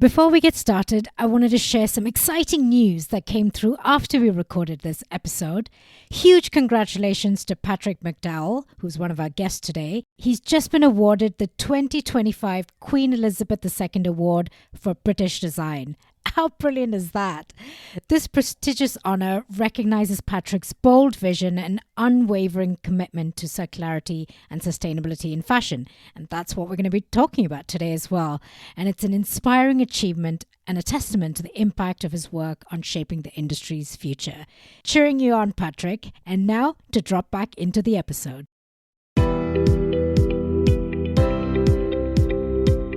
Before we get started, I wanted to share some exciting news that came through after we recorded this episode. Huge congratulations to Patrick McDowell, who's one of our guests today. He's just been awarded the 2025 Queen Elizabeth II Award for British Design. How brilliant is that? This prestigious honor recognizes Patrick's bold vision and unwavering commitment to circularity and sustainability in fashion. And that's what we're going to be talking about today as well. And it's an inspiring achievement and a testament to the impact of his work on shaping the industry's future. Cheering you on, Patrick. And now to drop back into the episode.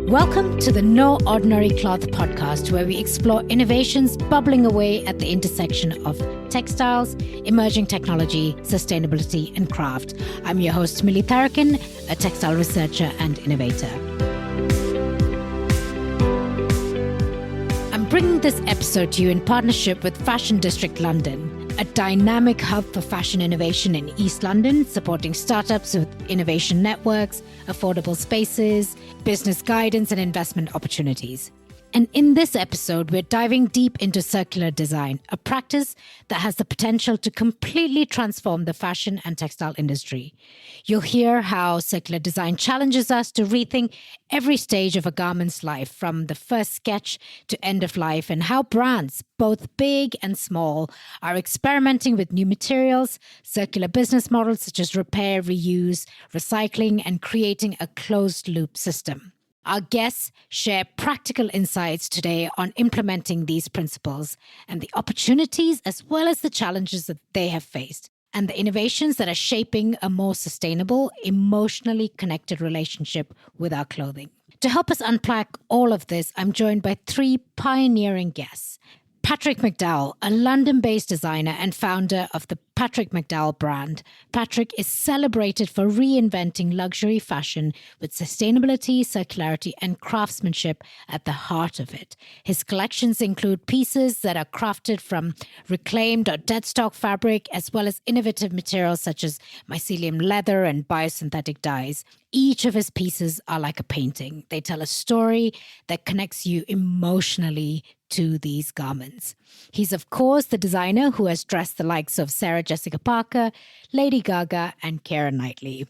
Welcome to the No Ordinary Cloth podcast, where we explore innovations bubbling away at the intersection of textiles, emerging technology, sustainability, and craft. I'm your host, Mili Tharakan, a textile researcher and innovator. I'm bringing this episode to you in partnership with Fashion District London, a dynamic hub for fashion innovation in East London, supporting startups with innovation networks, affordable spaces, business guidance, and investment opportunities. And in this episode, we're diving deep into circular design, a practice that has the potential to completely transform the fashion and textile industry. You'll hear how circular design challenges us to rethink every stage of a garment's life, from the first sketch to end of life, and how brands, both big and small, are experimenting with new materials, circular business models such as repair, reuse, recycling, and creating a closed-loop system. Our guests share practical insights today on implementing these principles and the opportunities as well as the challenges that they have faced, and the innovations that are shaping a more sustainable, emotionally connected relationship with our clothing. To help us unpack all of this, I'm joined by three pioneering guests. Patrick McDowell, a London-based designer and founder of the Patrick McDowell brand. Patrick is celebrated for reinventing luxury fashion with sustainability, circularity, and craftsmanship at the heart of it. His collections include pieces that are crafted from reclaimed or deadstock fabric, as well as innovative materials such as mycelium leather and biosynthetic dyes. Each of his pieces are like a painting. They tell a story that connects you emotionally to these garments. He's, of course, the designer who has dressed the likes of Sarah Jessica Parker, Lady Gaga, and Keira Knightley.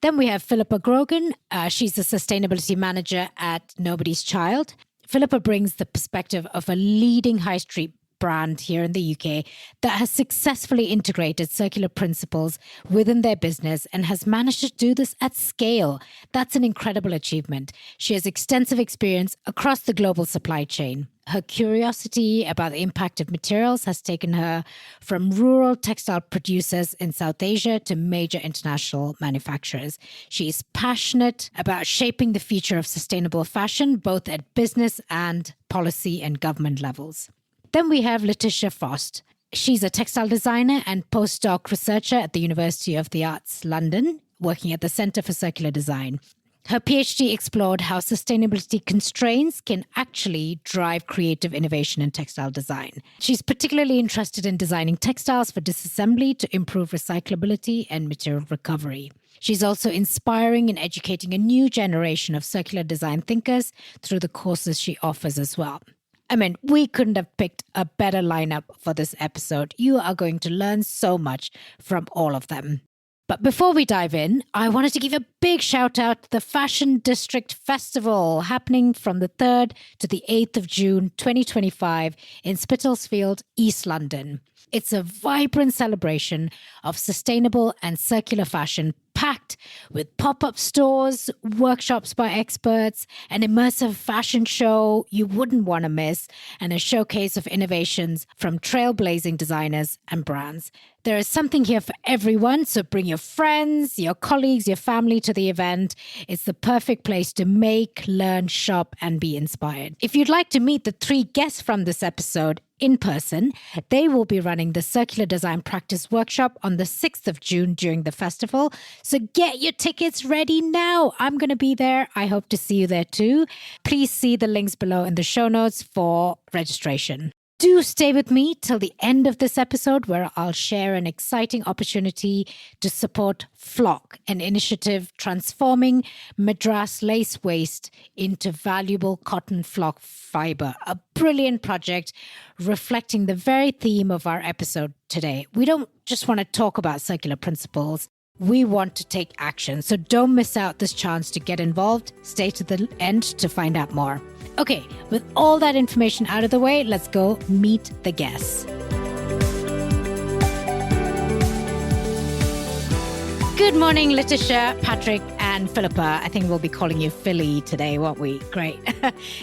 Then we have Philippa Grogan. She's the sustainability manager at Nobody's Child. Philippa brings the perspective of a leading Highstreet brand here in the UK that has successfully integrated circular principles within their business and has managed to do this at scale. That's an incredible achievement. She has extensive experience across the global supply chain. Her curiosity about the impact of materials has taken her from rural textile producers in South Asia to major international manufacturers. She is passionate about shaping the future of sustainable fashion, both at business and policy and government levels. Then we have Laetitia Forst. She's a textile designer and postdoc researcher at the University of the Arts, London, working at the Centre for Circular Design. Her PhD explored how sustainability constraints can actually drive creative innovation in textile design. She's particularly interested in designing textiles for disassembly to improve recyclability and material recovery. She's also inspiring and educating a new generation of circular design thinkers through the courses she offers as well. I mean, we couldn't have picked a better lineup for this episode. You are going to learn so much from all of them. But before we dive in, I wanted to give a big shout out to the Fashion District Festival happening from the 3rd to the 8th of June 2025 in Spitalfields, East London. It's a vibrant celebration of sustainable and circular fashion, packed with pop-up stores, workshops by experts, an immersive fashion show you wouldn't want to miss, and a showcase of innovations from trailblazing designers and brands. There is something here for everyone, so bring your friends, your colleagues, your family to the event. It's the perfect place to make, learn, shop, and be inspired. If you'd like to meet the three guests from this episode in person, they will be running the Circular Design Practice Workshop on the 6th of June during the festival. So get your tickets ready now. I'm going to be there. I hope to see you there too. Please see the links below in the show notes for registration. Do stay with me till the end of this episode, where I'll share an exciting opportunity to support Flock, an initiative transforming Madras lace waste into valuable cotton flock fiber, a brilliant project reflecting the very theme of our episode today. We don't just want to talk about circular principles. We want to take action. So don't miss out this chance to get involved. Stay to the end to find out more. Okay, with all that information out of the way, let's go meet the guests. Good morning, Laetitia, Patrick, and Philippa. I think we'll be calling you Philly today, won't we? Great.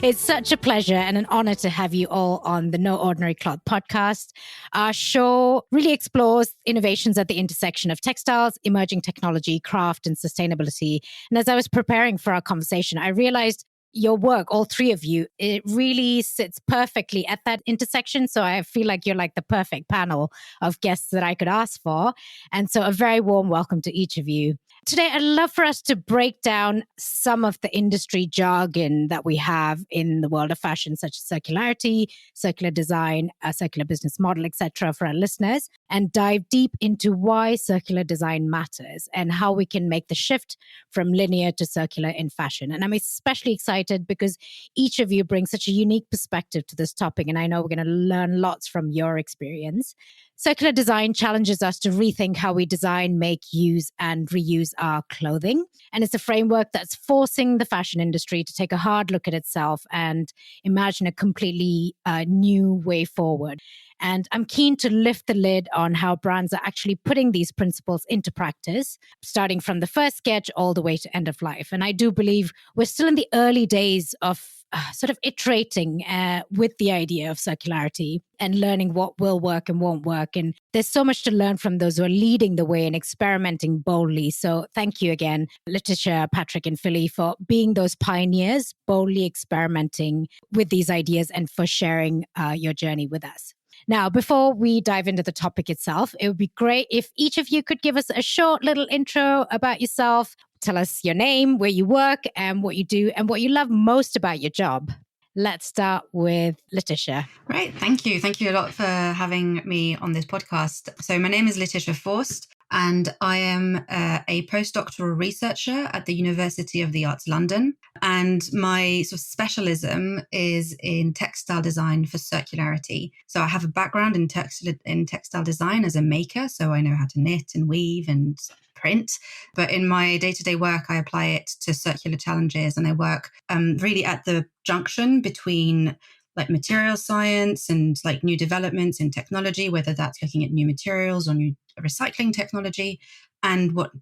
It's such a pleasure and an honor to have you all on the No Ordinary Cloth podcast. Our show really explores innovations at the intersection of textiles, emerging technology, craft, and sustainability. And as I was preparing for our conversation, I realized your work, all three of you, it really sits perfectly at that intersection. So I feel like you're like the perfect panel of guests that I could ask for. And so a very warm welcome to each of you. Today, I'd love for us to break down some of the industry jargon that we have in the world of fashion, such as circularity, circular design, a circular business model, etc., for our listeners, and dive deep into why circular design matters and how we can make the shift from linear to circular in fashion. And I'm especially excited because each of you brings such a unique perspective to this topic, and I know we're going to learn lots from your experience. Circular design challenges us to rethink how we design, make, use, and reuse our clothing. And it's a framework that's forcing the fashion industry to take a hard look at itself and imagine a completely new way forward. And I'm keen to lift the lid on how brands are actually putting these principles into practice, starting from the first sketch all the way to end of life. And I do believe we're still in the early days of sort of iterating with the idea of circularity and learning what will work and won't work. And there's so much to learn from those who are leading the way and experimenting boldly. So thank you again, Laetitia, Patrick, and Philly, for being those pioneers, boldly experimenting with these ideas and for sharing your journey with us. Now, before we dive into the topic itself, it would be great if each of you could give us a short little intro about yourself. Tell us your name, where you work, and what you do, and what you love most about your job. Let's start with Laetitia. Great. Thank you. Thank you a lot for having me on this podcast. So my name is Laetitia Forst, and I am a postdoctoral researcher at the University of the Arts London. And my sort of specialism is in textile design for circularity. So I have a background in textile design as a maker. So I know how to knit and weave and print. But in my day-to-day work, I apply it to circular challenges. And I work really at the junction between like material science and like new developments in technology, whether that's looking at new materials or new recycling technology, and what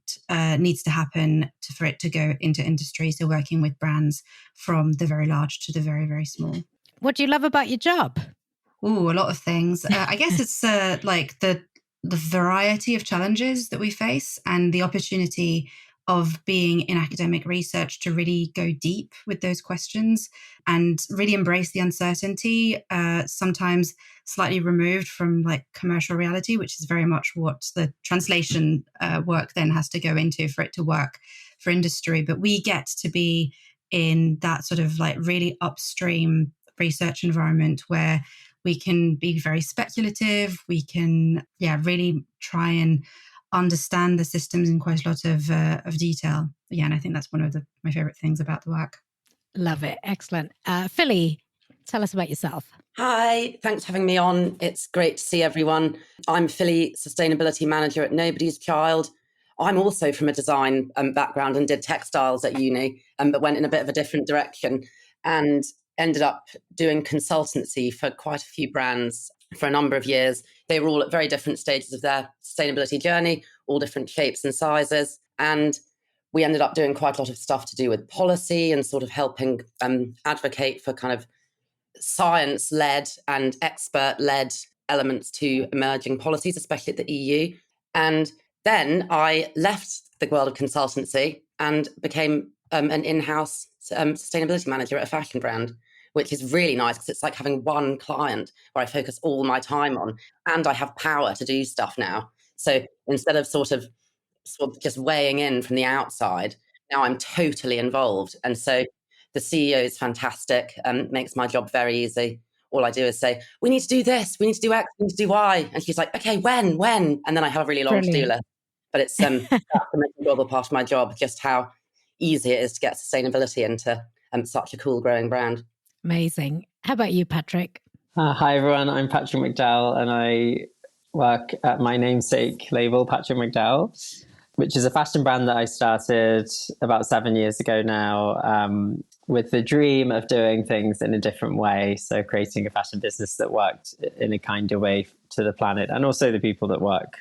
needs to happen for it to go into industry. So working with brands from the very large to the very, very small. What do you love about your job? Ooh, a lot of things. I guess it's like the variety of challenges that we face and the opportunity of being in academic research to really go deep with those questions and really embrace the uncertainty, sometimes slightly removed from like commercial reality, which is very much what the translation work then has to go into for it to work for industry. But we get to be in that sort of like really upstream research environment where we can be very speculative. We can, really try and understand the systems in quite a lot of detail. Yeah, and I think that's one of my favorite things about the work. Love it. Excellent. Philly, tell us about yourself. Hi, thanks for having me on. It's great to see everyone. I'm Philly, Sustainability Manager at Nobody's Child. I'm also from a design background and did textiles at uni, but went in a bit of a different direction and ended up doing consultancy for quite a few brands for a number of years. They were all at very different stages of their sustainability journey, all different shapes and sizes. And we ended up doing quite a lot of stuff to do with policy and sort of helping advocate for kind of science-led and expert-led elements to emerging policies, especially at the EU. And then I left the world of consultancy and became an in-house sustainability manager at a fashion brand, which is really nice because it's like having one client where I focus all my time on, and I have power to do stuff now. So instead of sort of just weighing in from the outside, now I'm totally involved. And so the CEO is fantastic, makes my job very easy. all I do is say, we need to do this, we need to do X, we need to do Y. And she's like, okay, when? And then I have a really long to-do list. But it's that's the most enjoyable part of my job, just how easy it is to get sustainability into such a cool growing brand. Amazing. How about you, Patrick? Hi, everyone. I'm Patrick McDowell, and I work at my namesake label, Patrick McDowell, which is a fashion brand that I started about 7 years ago now, with the dream of doing things in a different way. So creating a fashion business that worked in a kinder way to the planet and also the people that work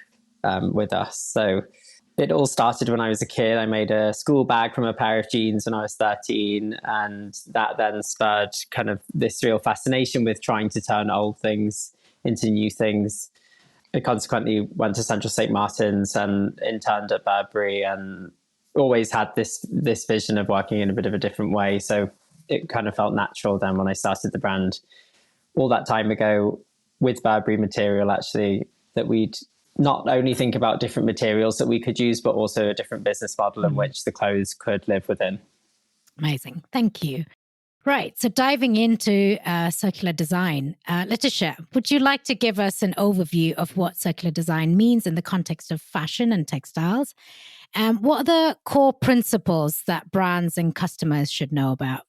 with us. So it all started when I was a kid. I made a school bag from a pair of jeans when I was 13. And that then spurred kind of this real fascination with trying to turn old things into new things. I consequently went to Central St. Martin's and interned at Burberry, and always had this vision of working in a bit of a different way. So it kind of felt natural then when I started the brand all that time ago with Burberry material, actually, that we'd not only think about different materials that we could use, but also a different business model in which the clothes could live within. Amazing. Thank you. Right. So diving into circular design, Laetitia, would you like to give us an overview of what circular design means in the context of fashion and textiles? And what are the core principles that brands and customers should know about?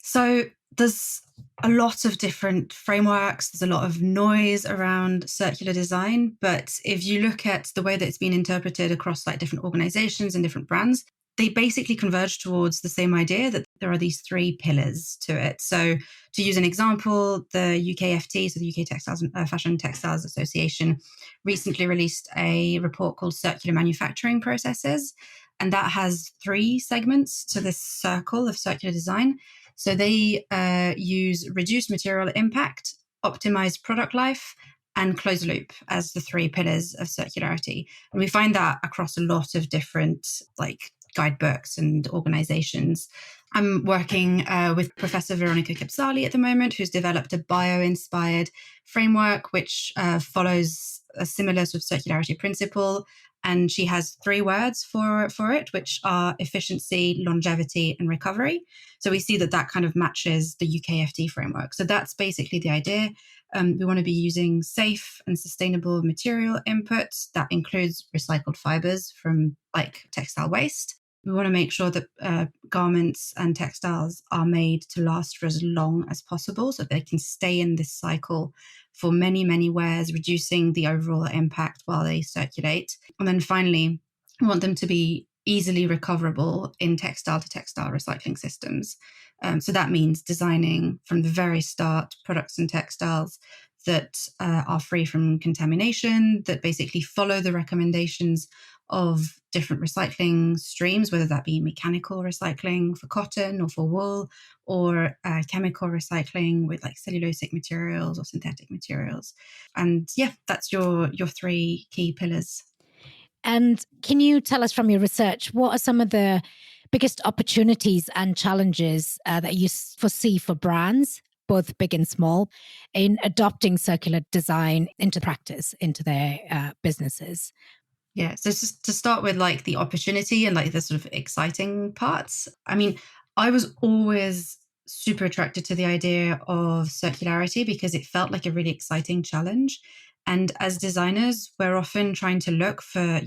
So there's a lot of different frameworks. There's a lot of noise around circular design. But if you look at the way that it's been interpreted across like different organizations and different brands, they basically converge towards the same idea that there are these three pillars to it. So to use an example, the UKFT, so the UK Textiles Fashion Textiles Association, recently released a report called Circular Manufacturing Processes. And that has three segments to this circle of circular design. So they use reduced material impact, optimized product life, and closed loop as the three pillars of circularity. And we find that across a lot of different like guidebooks and organizations. I'm working with Professor Veronica Kipsali at the moment, who's developed a bio-inspired framework, which follows a similar sort of circularity principle. And she has three words for it, which are efficiency, longevity, and recovery. So we see that kind of matches the UKFT framework. So that's basically the idea. We want to be using safe and sustainable material inputs. That includes recycled fibers from like textile waste. We want to make sure that garments and textiles are made to last for as long as possible so they can stay in this cycle for many, many wears, reducing the overall impact while they circulate. And then finally, we want them to be easily recoverable in textile to textile recycling systems. So that means designing from the very start products and textiles that are free from contamination, that basically follow the recommendations of different recycling streams, whether that be mechanical recycling for cotton or for wool, or chemical recycling with like cellulosic materials or synthetic materials. And yeah, that's your three key pillars. And can you tell us from your research, what are some of the biggest opportunities and challenges that you foresee for brands, both big and small, in adopting circular design into practice, into their businesses? Yeah, so just to start with like the opportunity and like the sort of exciting parts. I mean, I was always super attracted to the idea of circularity because it felt like a really exciting challenge. And as designers, we're often trying to look for,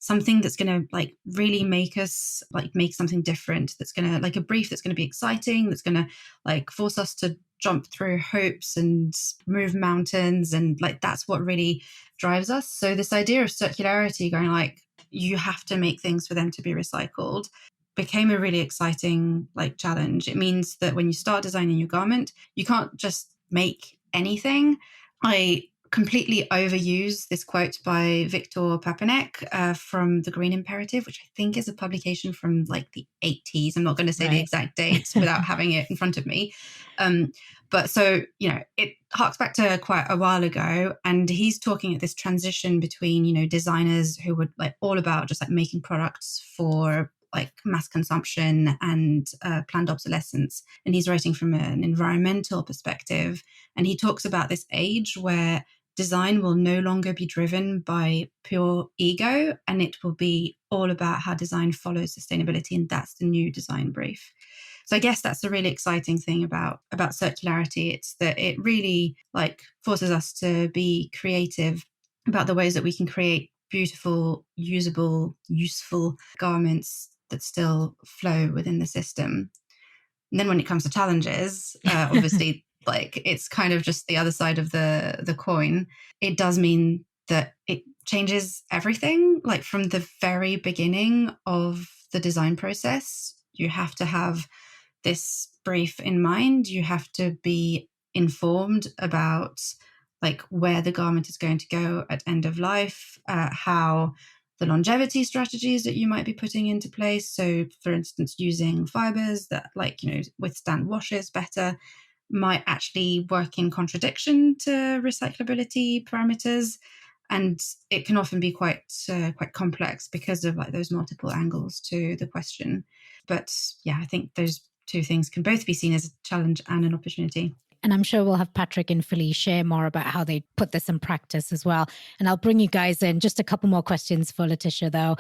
something that's going to like really make us like make something different. That's going to like a brief that's going to be exciting. That's going to like force us to jump through hoops and move mountains. And like, that's what really drives us. So this idea of circularity going like, you have to make things for them to be recycled became a really exciting like challenge. It means that when you start designing your garment, you can't just make anything. I completely overuse this quote by Victor Papanek from The Green Imperative, which I think is a publication from like the 80s. I'm not going to say the exact dates without having it in front of me. But so, it harks back to quite a while ago. And he's talking at this transition between, designers who were like all about just like making products for like mass consumption and planned obsolescence. And he's writing from an environmental perspective. And he talks about this age where design will no longer be driven by pure ego, and it will be all about how design follows sustainability. And that's the new design brief. So I guess that's the really exciting thing about circularity. It's that it really like forces us to be creative about the ways that we can create beautiful, usable, useful garments that still flow within the system. And then when it comes to challenges, obviously, like it's kind of just the other side of the coin. It does mean that it changes everything. Like from the very beginning of the design process, you have to have this brief in mind. You have to be informed about like where the garment is going to go at end of life, how the longevity strategies that you might be putting into place. So, for instance, using fibers that withstand washes better might actually work in contradiction to recyclability parameters, and it can often be quite complex because of like those multiple angles to the question. But yeah, I think those two things can both be seen as a challenge and an opportunity. And I'm sure we'll have Patrick and Philly share more about how they put this in practice as well. And I'll bring you guys in. Just a couple more questions for Laetitia, though.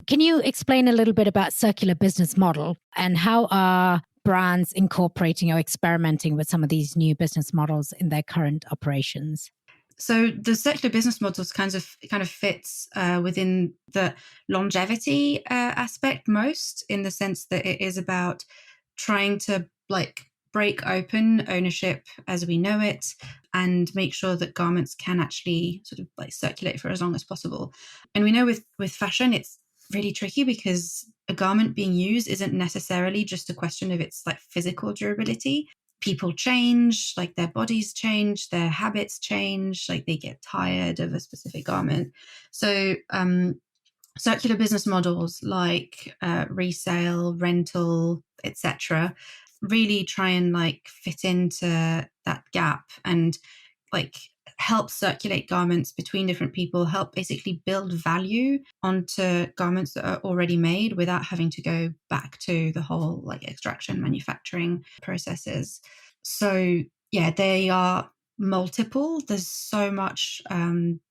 Can you explain a little bit about circular business model and how are brands incorporating or experimenting with some of these new business models in their current operations? So the circular business models kind of fits within the longevity aspect most, in the sense that it is about trying to like break open ownership as we know it and make sure that garments can actually sort of like circulate for as long as possible. And we know with fashion, it's really tricky because a garment being used isn't necessarily just a question of its like physical durability. People change, like their bodies change, their habits change, like they get tired of a specific garment. So circular business models like resale, rental, etc., really try and like fit into that gap and like help circulate garments between different people, help basically build value onto garments that are already made without having to go back to the whole like extraction manufacturing processes. So yeah, they are multiple. There's so much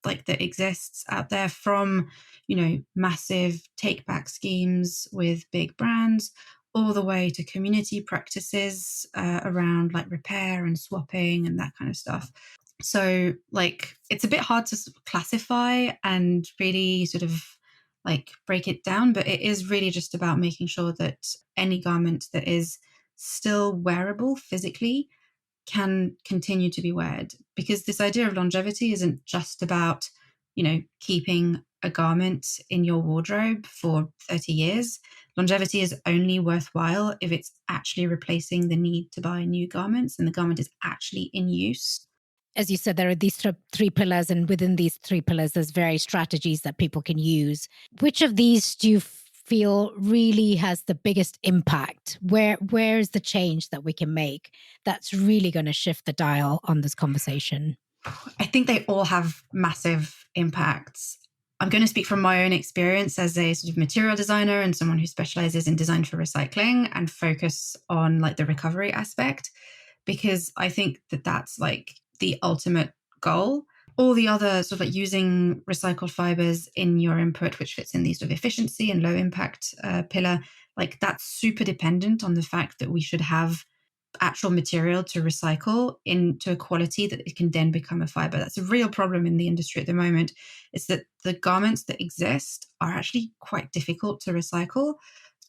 like that exists out there, from massive take back schemes with big brands all the way to community practices around like repair and swapping and that kind of stuff. So like it's a bit hard to classify and really sort of like break it down, but it is really just about making sure that any garment that is still wearable physically can continue to be weared, because this idea of longevity isn't just about keeping a garment in your wardrobe for 30 years. Longevity is only worthwhile if it's actually replacing the need to buy new garments and the garment is actually in use. As you said, there are these three pillars, and within these three pillars, there's various strategies that people can use. Which of these do you feel really has the biggest impact? Where is the change that we can make that's really going to shift the dial on this conversation? I think they all have massive impacts. I'm going to speak from my own experience as a sort of material designer and someone who specializes in design for recycling and focus on like the recovery aspect, because I think that that's like the ultimate goal. All the other sort of like using recycled fibers in your input, which fits in the sort of efficiency and low impact pillar, like that's super dependent on the fact that we should have actual material to recycle into a quality that it can then become a fiber. That's a real problem in the industry at the moment. Is that the garments that exist are actually quite difficult to recycle.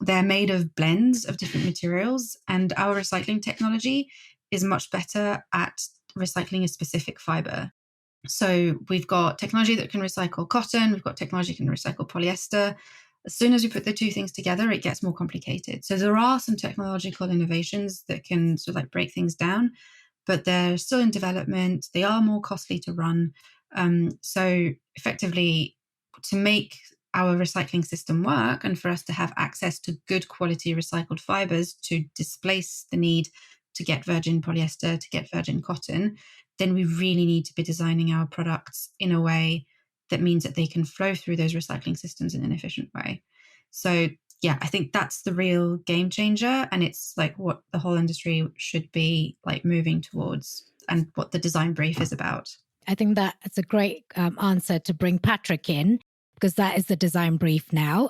They're made of blends of different materials, and our recycling technology is much better at recycling a specific fiber. So we've got technology that can recycle cotton, we've got technology that can recycle polyester. As soon as we put the two things together, it gets more complicated. So there are some technological innovations that can sort of like break things down, but they're still in development. They are more costly to run. So effectively, to make our recycling system work and for us to have access to good quality recycled fibers to displace the need to get virgin polyester, to get virgin cotton, then we really need to be designing our products in a way that means that they can flow through those recycling systems in an efficient way. So yeah, I think that's the real game changer. And it's like what the whole industry should be like moving towards and what the design brief is about. I think that's a great answer to bring Patrick in. because that is the design brief now.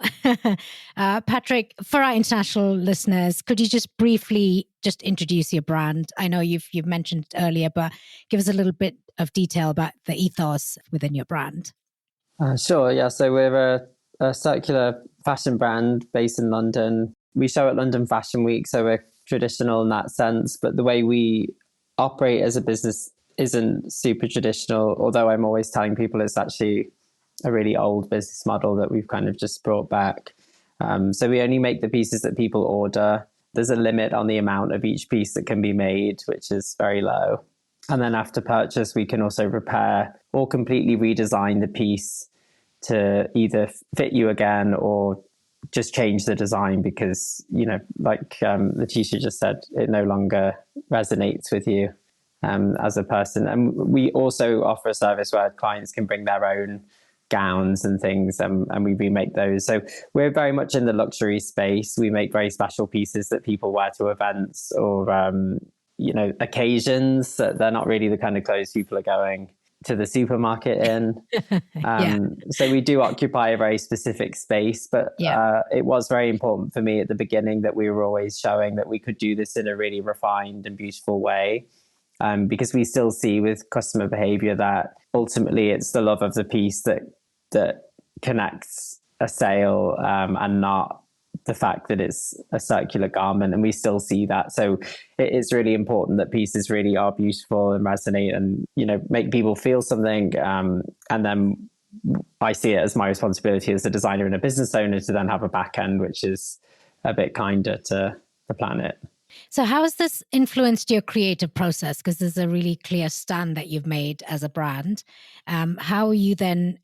Patrick, for our international listeners, could you just briefly just introduce your brand? I know you've mentioned it earlier, but give us a little bit of detail about the ethos within your brand. Sure, yeah. So we're a circular fashion brand based in London. We show at London Fashion Week, so we're traditional in that sense, but the way we operate as a business isn't super traditional, although I'm always telling people it's actually a really old business model that we've kind of just brought back. So we only make the pieces that people order. There's a limit on the amount of each piece that can be made, which is very low. And then after purchase, we can also repair or completely redesign the piece to either fit you again or just change the design because, like Laetitia just said, it no longer resonates with you as a person. And we also offer a service where clients can bring their own gowns and things, and we remake those. So we're very much in the luxury space. We make very special pieces that people wear to events or occasions. They're not really the kind of clothes people are going to the supermarket in. So we do occupy a very specific space, but it was very important for me at the beginning that we were always showing that we could do this in a really refined and beautiful way. Because we still see with customer behavior that ultimately it's the love of the piece that connects a sale, and not the fact that it's a circular garment. And we still see that. So it is really important that pieces really are beautiful and resonate and, make people feel something. And then I see it as my responsibility as a designer and a business owner to then have a back end, which is a bit kinder to the planet. So how has this influenced your creative process? Because there's a really clear stand that you've made as a brand. How are you then,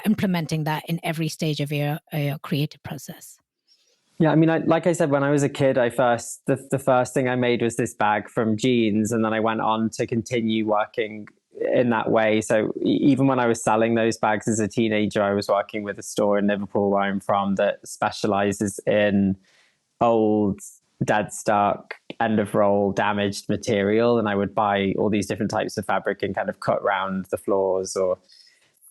implementing that in every stage of your creative process? Yeah, I mean, like I said, when I was a kid, the first thing I made was this bag from jeans, and then I went on to continue working in that way. So even when I was selling those bags as a teenager, I was working with a store in Liverpool where I'm from that specializes in old, dead stock, end of roll, damaged material. And I would buy all these different types of fabric and kind of cut round the floors or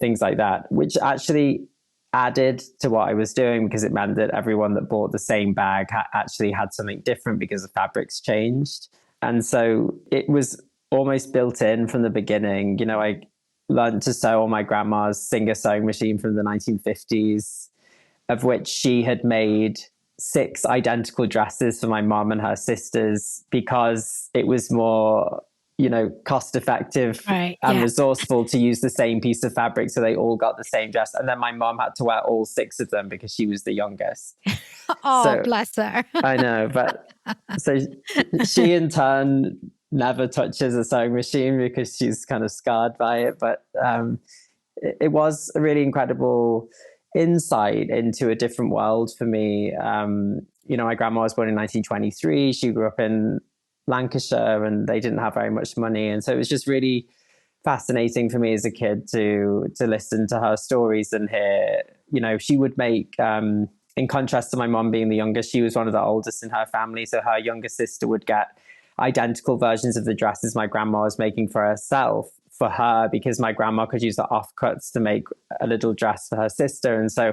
things like that, which actually added to what I was doing because it meant that everyone that bought the same bag actually had something different because the fabrics changed. And so it was almost built in from the beginning. I learned to sew on my grandma's Singer sewing machine from the 1950s, of which she had made 6 identical dresses for my mom and her sisters because it was more, cost effective and resourceful to use the same piece of fabric. So they all got the same dress. And then my mom had to wear all 6 of them because she was the youngest. Bless her. I know. But so she in turn never touches a sewing machine because she's kind of scarred by it. But it was a really incredible insight into a different world for me. My grandma was born in 1923. She grew up in Lancashire and they didn't have very much money. And so it was just really fascinating for me as a kid to listen to her stories and hear, she would make, in contrast to my mom being the youngest, she was one of the oldest in her family. So her younger sister would get identical versions of the dresses my grandma was making for herself for her because my grandma could use the offcuts to make a little dress for her sister. And so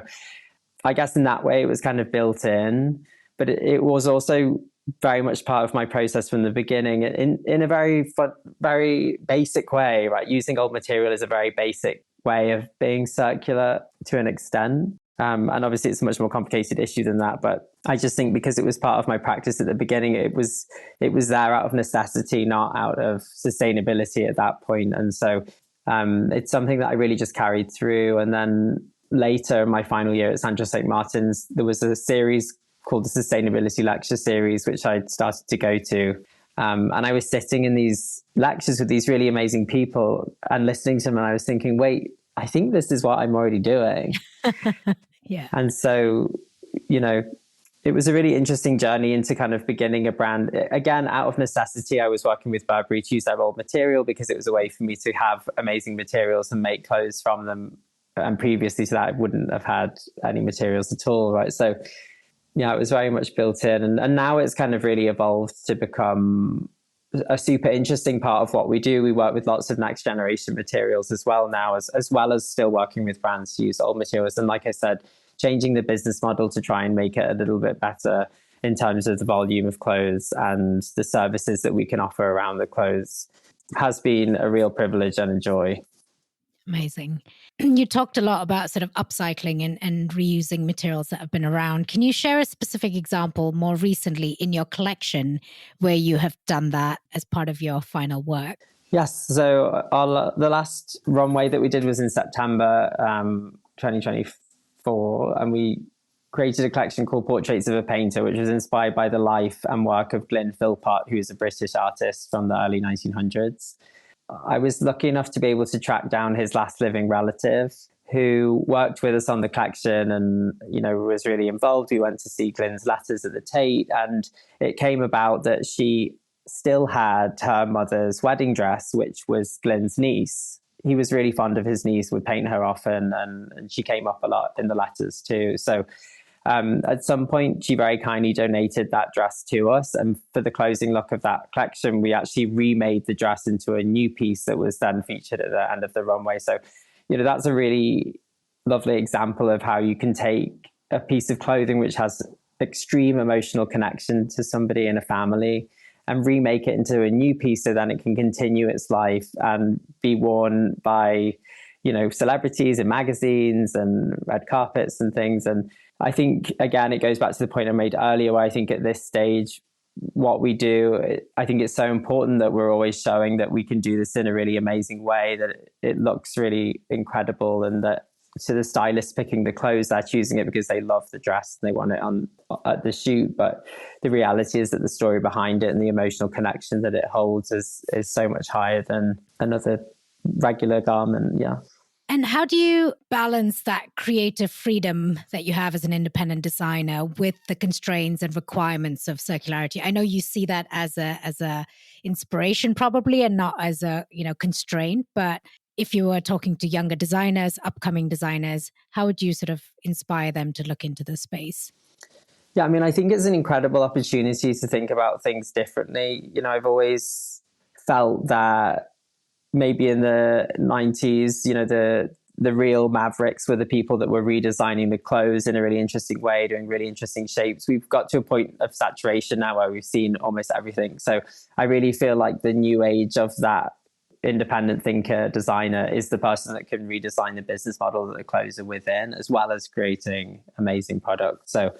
I guess in that way it was kind of built in, but it was also very much part of my process from the beginning in a very very basic way, right? Using old material is a very basic way of being circular to an extent. And obviously it's a much more complicated issue than that. But I just think because it was part of my practice at the beginning, it was there out of necessity, not out of sustainability at that point. And so it's something that I really just carried through. And then later, in my final year at Sandra St. Martin's, there was a series called the Sustainability Lecture Series, which I started to go to. And I was sitting in these lectures with these really amazing people and listening to them. And I was thinking, wait, I think this is what I'm already doing. And so, it was a really interesting journey into kind of beginning a brand. Again, out of necessity, I was working with Burberry to use their old material because it was a way for me to have amazing materials and make clothes from them. And previously to that, I wouldn't have had any materials at all, right? So, it was very much built in. And now it's kind of really evolved to become a super interesting part of what we do. We work with lots of next generation materials as well now, as well as still working with brands to use old materials. And like I said, changing the business model to try and make it a little bit better in terms of the volume of clothes and the services that we can offer around the clothes has been a real privilege and a joy. Amazing. You talked a lot about sort of upcycling and reusing materials that have been around. Can you share a specific example more recently in your collection where you have done that as part of your final work? Yes. So the last runway that we did was in September 2024, and we created a collection called Portraits of a Painter, which was inspired by the life and work of Philippa, who is a British artist from the early 1900s. I was lucky enough to be able to track down his last living relative, who worked with us on the collection and, was really involved. We went to see Glyn's letters at the Tate, and it came about that she still had her mother's wedding dress, which was Glyn's niece. He was really fond of his niece, would paint her often, and she came up a lot in the letters too. So at some point, she very kindly donated that dress to us. And for the closing look of that collection, we actually remade the dress into a new piece that was then featured at the end of the runway. So, that's a really lovely example of how you can take a piece of clothing which has extreme emotional connection to somebody in a family and remake it into a new piece so then it can continue its life and be worn by, celebrities in magazines and red carpets and things. And I think, again, it goes back to the point I made earlier, where I think at this stage, what we do, I think it's so important that we're always showing that we can do this in a really amazing way, that it looks really incredible, and that to the stylist picking the clothes, they're choosing it because they love the dress and they want it on at the shoot. But the reality is that the story behind it and the emotional connection that it holds is so much higher than another regular garment. Yeah. And how do you balance that creative freedom that you have as an independent designer with the constraints and requirements of circularity? I know you see that as a inspiration probably, and not as a constraint. But if you were talking to younger designers, upcoming designers, how would you sort of inspire them to look into the space? Yeah, I think it's an incredible opportunity to think about things differently. I've always felt that maybe in the 90s, the real mavericks were the people that were redesigning the clothes in a really interesting way, doing really interesting shapes. We've got to a point of saturation now where we've seen almost everything. So I really feel like the new age of that independent thinker designer is the person that can redesign the business model that the clothes are within, as well as creating amazing products. So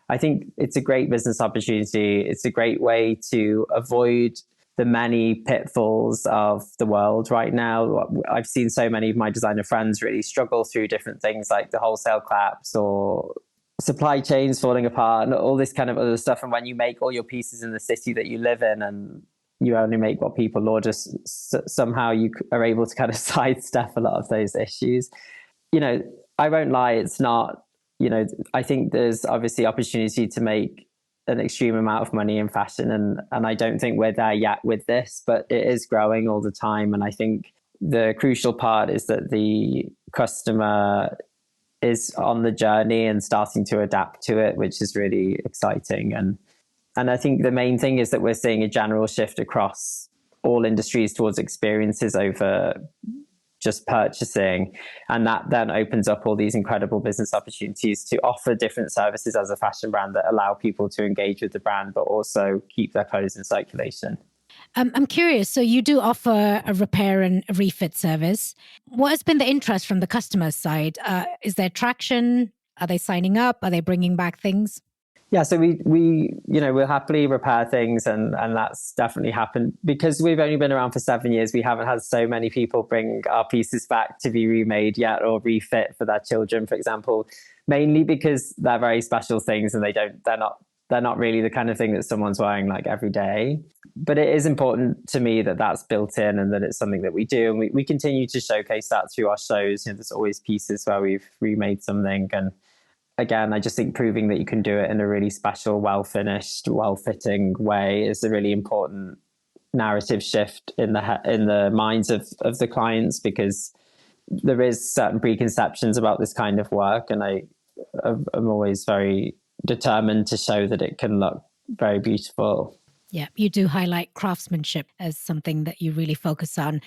I think it's a great business opportunity. It's a great way to avoid the many pitfalls of the world right now. I've seen so many of my designer friends really struggle through different things like the wholesale collapse or supply chains falling apart and all this kind of other stuff. And when you make all your pieces in the city that you live in and you only make what people order, somehow you are able to kind of sidestep a lot of those issues. I won't lie, it's not, I think there's obviously opportunity to make an extreme amount of money in fashion, and I don't think we're there yet with this, but it is growing all the time. And I think the crucial part is that the customer is on the journey and starting to adapt to it, which is really exciting. And I think the main thing is that we're seeing a general shift across all industries towards experiences over just purchasing. And that then opens up all these incredible business opportunities to offer different services as a fashion brand that allow people to engage with the brand, but also keep their clothes in circulation. I'm curious. So you do offer a repair and a refit service. What has been the interest from the customer side? Is there traction? Are they signing up? Are they bringing back things? Yeah, so we'll happily repair things, and that's definitely happened. Because we've only been around for 7 years, we haven't had so many people bring our pieces back to be remade yet or refit for their children, for example, mainly because they're very special things and they're not really the kind of thing that someone's wearing like every day. But it is important to me that that's built in and that it's something that we do. And we continue to showcase that through our shows. There's always pieces where we've remade something. And again, I just think proving that you can do it in a really special, well-finished, well-fitting way is a really important narrative shift in the minds of the clients, because there is certain preconceptions about this kind of work. And I'm always very determined to show that it can look very beautiful. Yeah, you do highlight craftsmanship as something that you really focus on.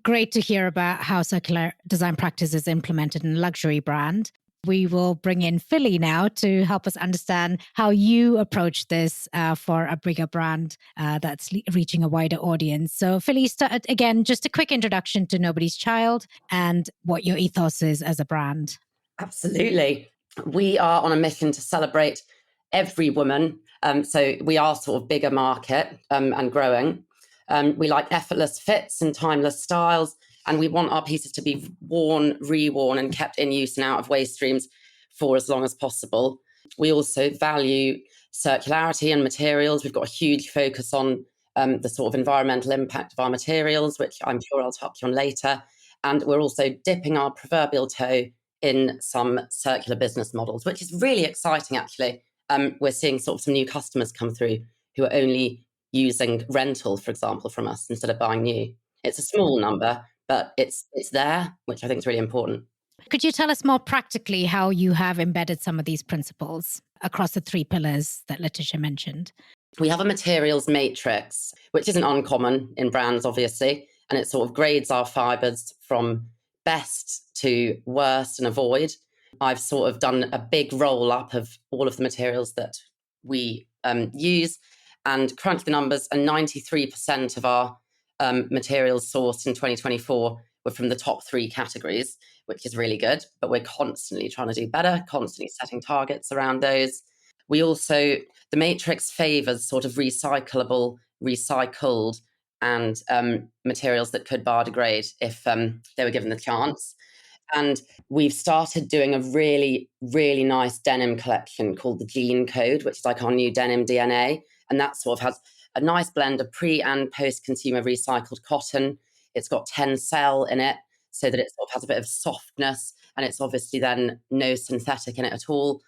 Great to hear about how circular design practice is implemented in a luxury brand. We will bring in Philly now to help us understand how you approach this for a bigger brand that's reaching a wider audience. So, Philly, again, just a quick introduction to Nobody's Child and what your ethos is as a brand. Absolutely. We are on a mission to celebrate every woman. So we are sort of bigger market and growing. We like effortless fits and timeless styles. And we want our pieces to be worn, reworn, and kept in use and out of waste streams for as long as possible. We also value circularity and materials. We've got a huge focus on the sort of environmental impact of our materials, which I'm sure I'll touch on later. And we're also dipping our proverbial toe in some circular business models, which is really exciting, actually. We're seeing sort of some new customers come through who are only using rental, for example, from us instead of buying new. It's a small number, but it's there, which I think is really important. Could you tell us more practically how you have embedded some of these principles across the 3 pillars that Laetitia mentioned? We have a materials matrix, which isn't uncommon in brands, obviously, and it sort of grades our fibres from best to worst and avoid. I've sort of done a big roll up of all of the materials that we use and crunched the numbers, and 93% of our materials sourced in 2024 were from the top 3 categories, which is really good. But we're constantly trying to do better, constantly setting targets around those. We also, the matrix favors sort of recyclable, recycled, and materials that could biodegrade if they were given the chance. And we've started doing a really, really nice denim collection called the Gene Code, which is like our new denim DNA. And that sort of has a nice blend of pre and post-consumer recycled cotton. It's got Tencel in it, so that it sort of has a bit of softness, and it's obviously then no synthetic in it at all.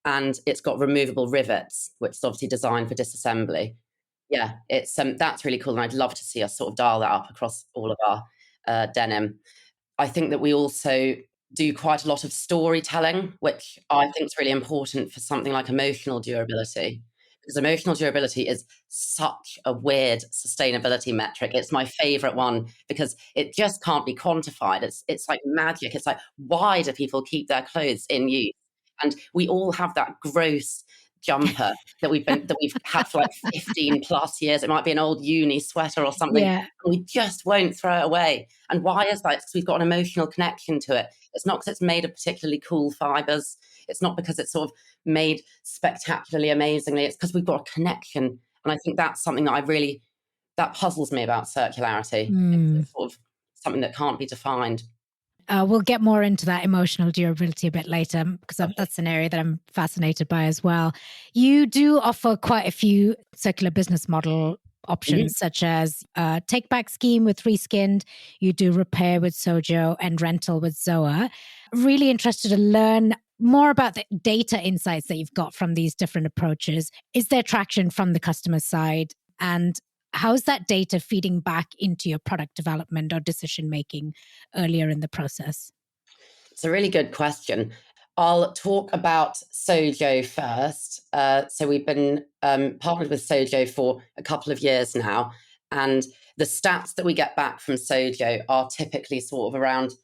And it's got removable rivets, which is obviously designed for disassembly. Yeah, it's that's really cool, and I'd love to see us sort of dial that up across all of our denim. I think that we also do quite a lot of storytelling, which I think is really important for something like emotional durability. Because emotional durability is such a weird sustainability metric. It's my favorite one because it just can't be quantified. It's like magic. It's like, why do people keep their clothes in use? And we all have that gross jumper that we've had for like 15 plus years. It might be an old uni sweater or something. Yeah. And we just won't throw it away. And why is that? It's because we've got an emotional connection to it. It's not because it's made of particularly cool fibers. It's not because it's sort of made spectacularly amazingly. It's because we've got a connection. And I think that's something that that puzzles me about circularity. It's sort of something that can't be defined. We'll get more into that emotional durability a bit later, because that's an area that I'm fascinated by as well. You do offer quite a few circular business model options, such as a take-back scheme with Reskinned. You do repair with Sojo and rental with Zoa. Really interested to learn more about the data insights that you've got from these different approaches. Is there traction from the customer side? And how's that data feeding back into your product development or decision making earlier in the process? It's a really good question. I'll talk about Sojo first. So we've been partnered with Sojo for a couple of years now, and the stats that we get back from Sojo are typically sort of around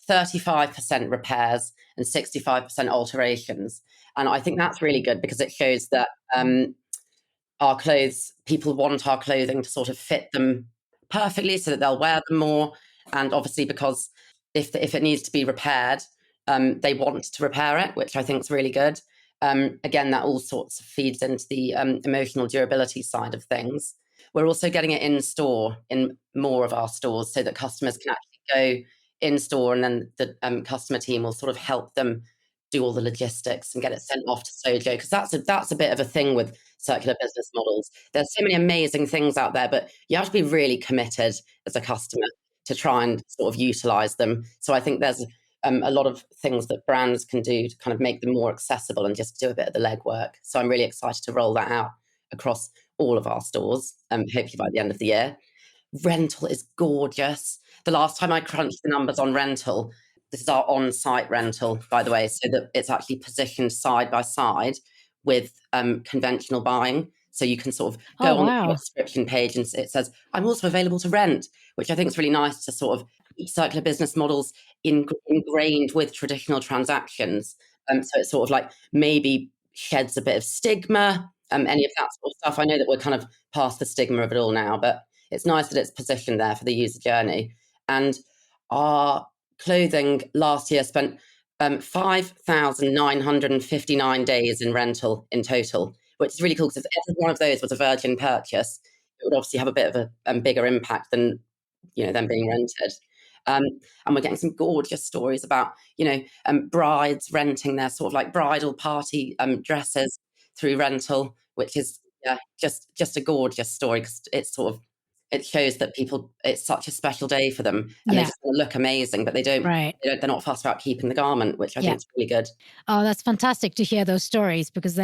35% repairs and 65% alterations. And I think that's really good because it shows that our clothes, people want our clothing to sort of fit them perfectly so that they'll wear them more. And obviously, because if it needs to be repaired, they want to repair it, which I think is really good. Again, that all sorts of feeds into the emotional durability side of things. We're also getting it in store in more of our stores so that customers can actually go in store, and then the customer team will sort of help them do all the logistics and get it sent off to Sojo, because that's a bit of a thing with circular business models. There's so many amazing things out there, but you have to be really committed as a customer to try and sort of utilize them. So I think there's a lot of things that brands can do to kind of make them more accessible and just do a bit of the legwork. So I'm really excited to roll that out across all of our stores, hopefully by the end of the year. Rental is gorgeous. The last time I crunched the numbers on rental, this is our on-site rental, by the way, so that it's actually positioned side by side with conventional buying. So you can sort of Oh, go on the wow. description page and it says, I'm also available to rent, which I think is really nice to sort of keep circular business models ingrained with traditional transactions. So it's sort of like maybe sheds a bit of stigma, any of that sort of stuff. I know that we're kind of past the stigma of it all now, but it's nice that it's positioned there for the user journey. And our clothing last year spent 5,959 days in rental in total, which is really cool because if every one of those was a virgin purchase, it would obviously have a bit of a bigger impact than them being rented. And we're getting some gorgeous stories about brides renting their sort of like bridal party dresses through rental, which is just a gorgeous story because it shows that it's such a special day for them and they just want to look amazing, but they're not fussed about keeping the garment, which I think is really good. Oh, that's fantastic to hear those stories because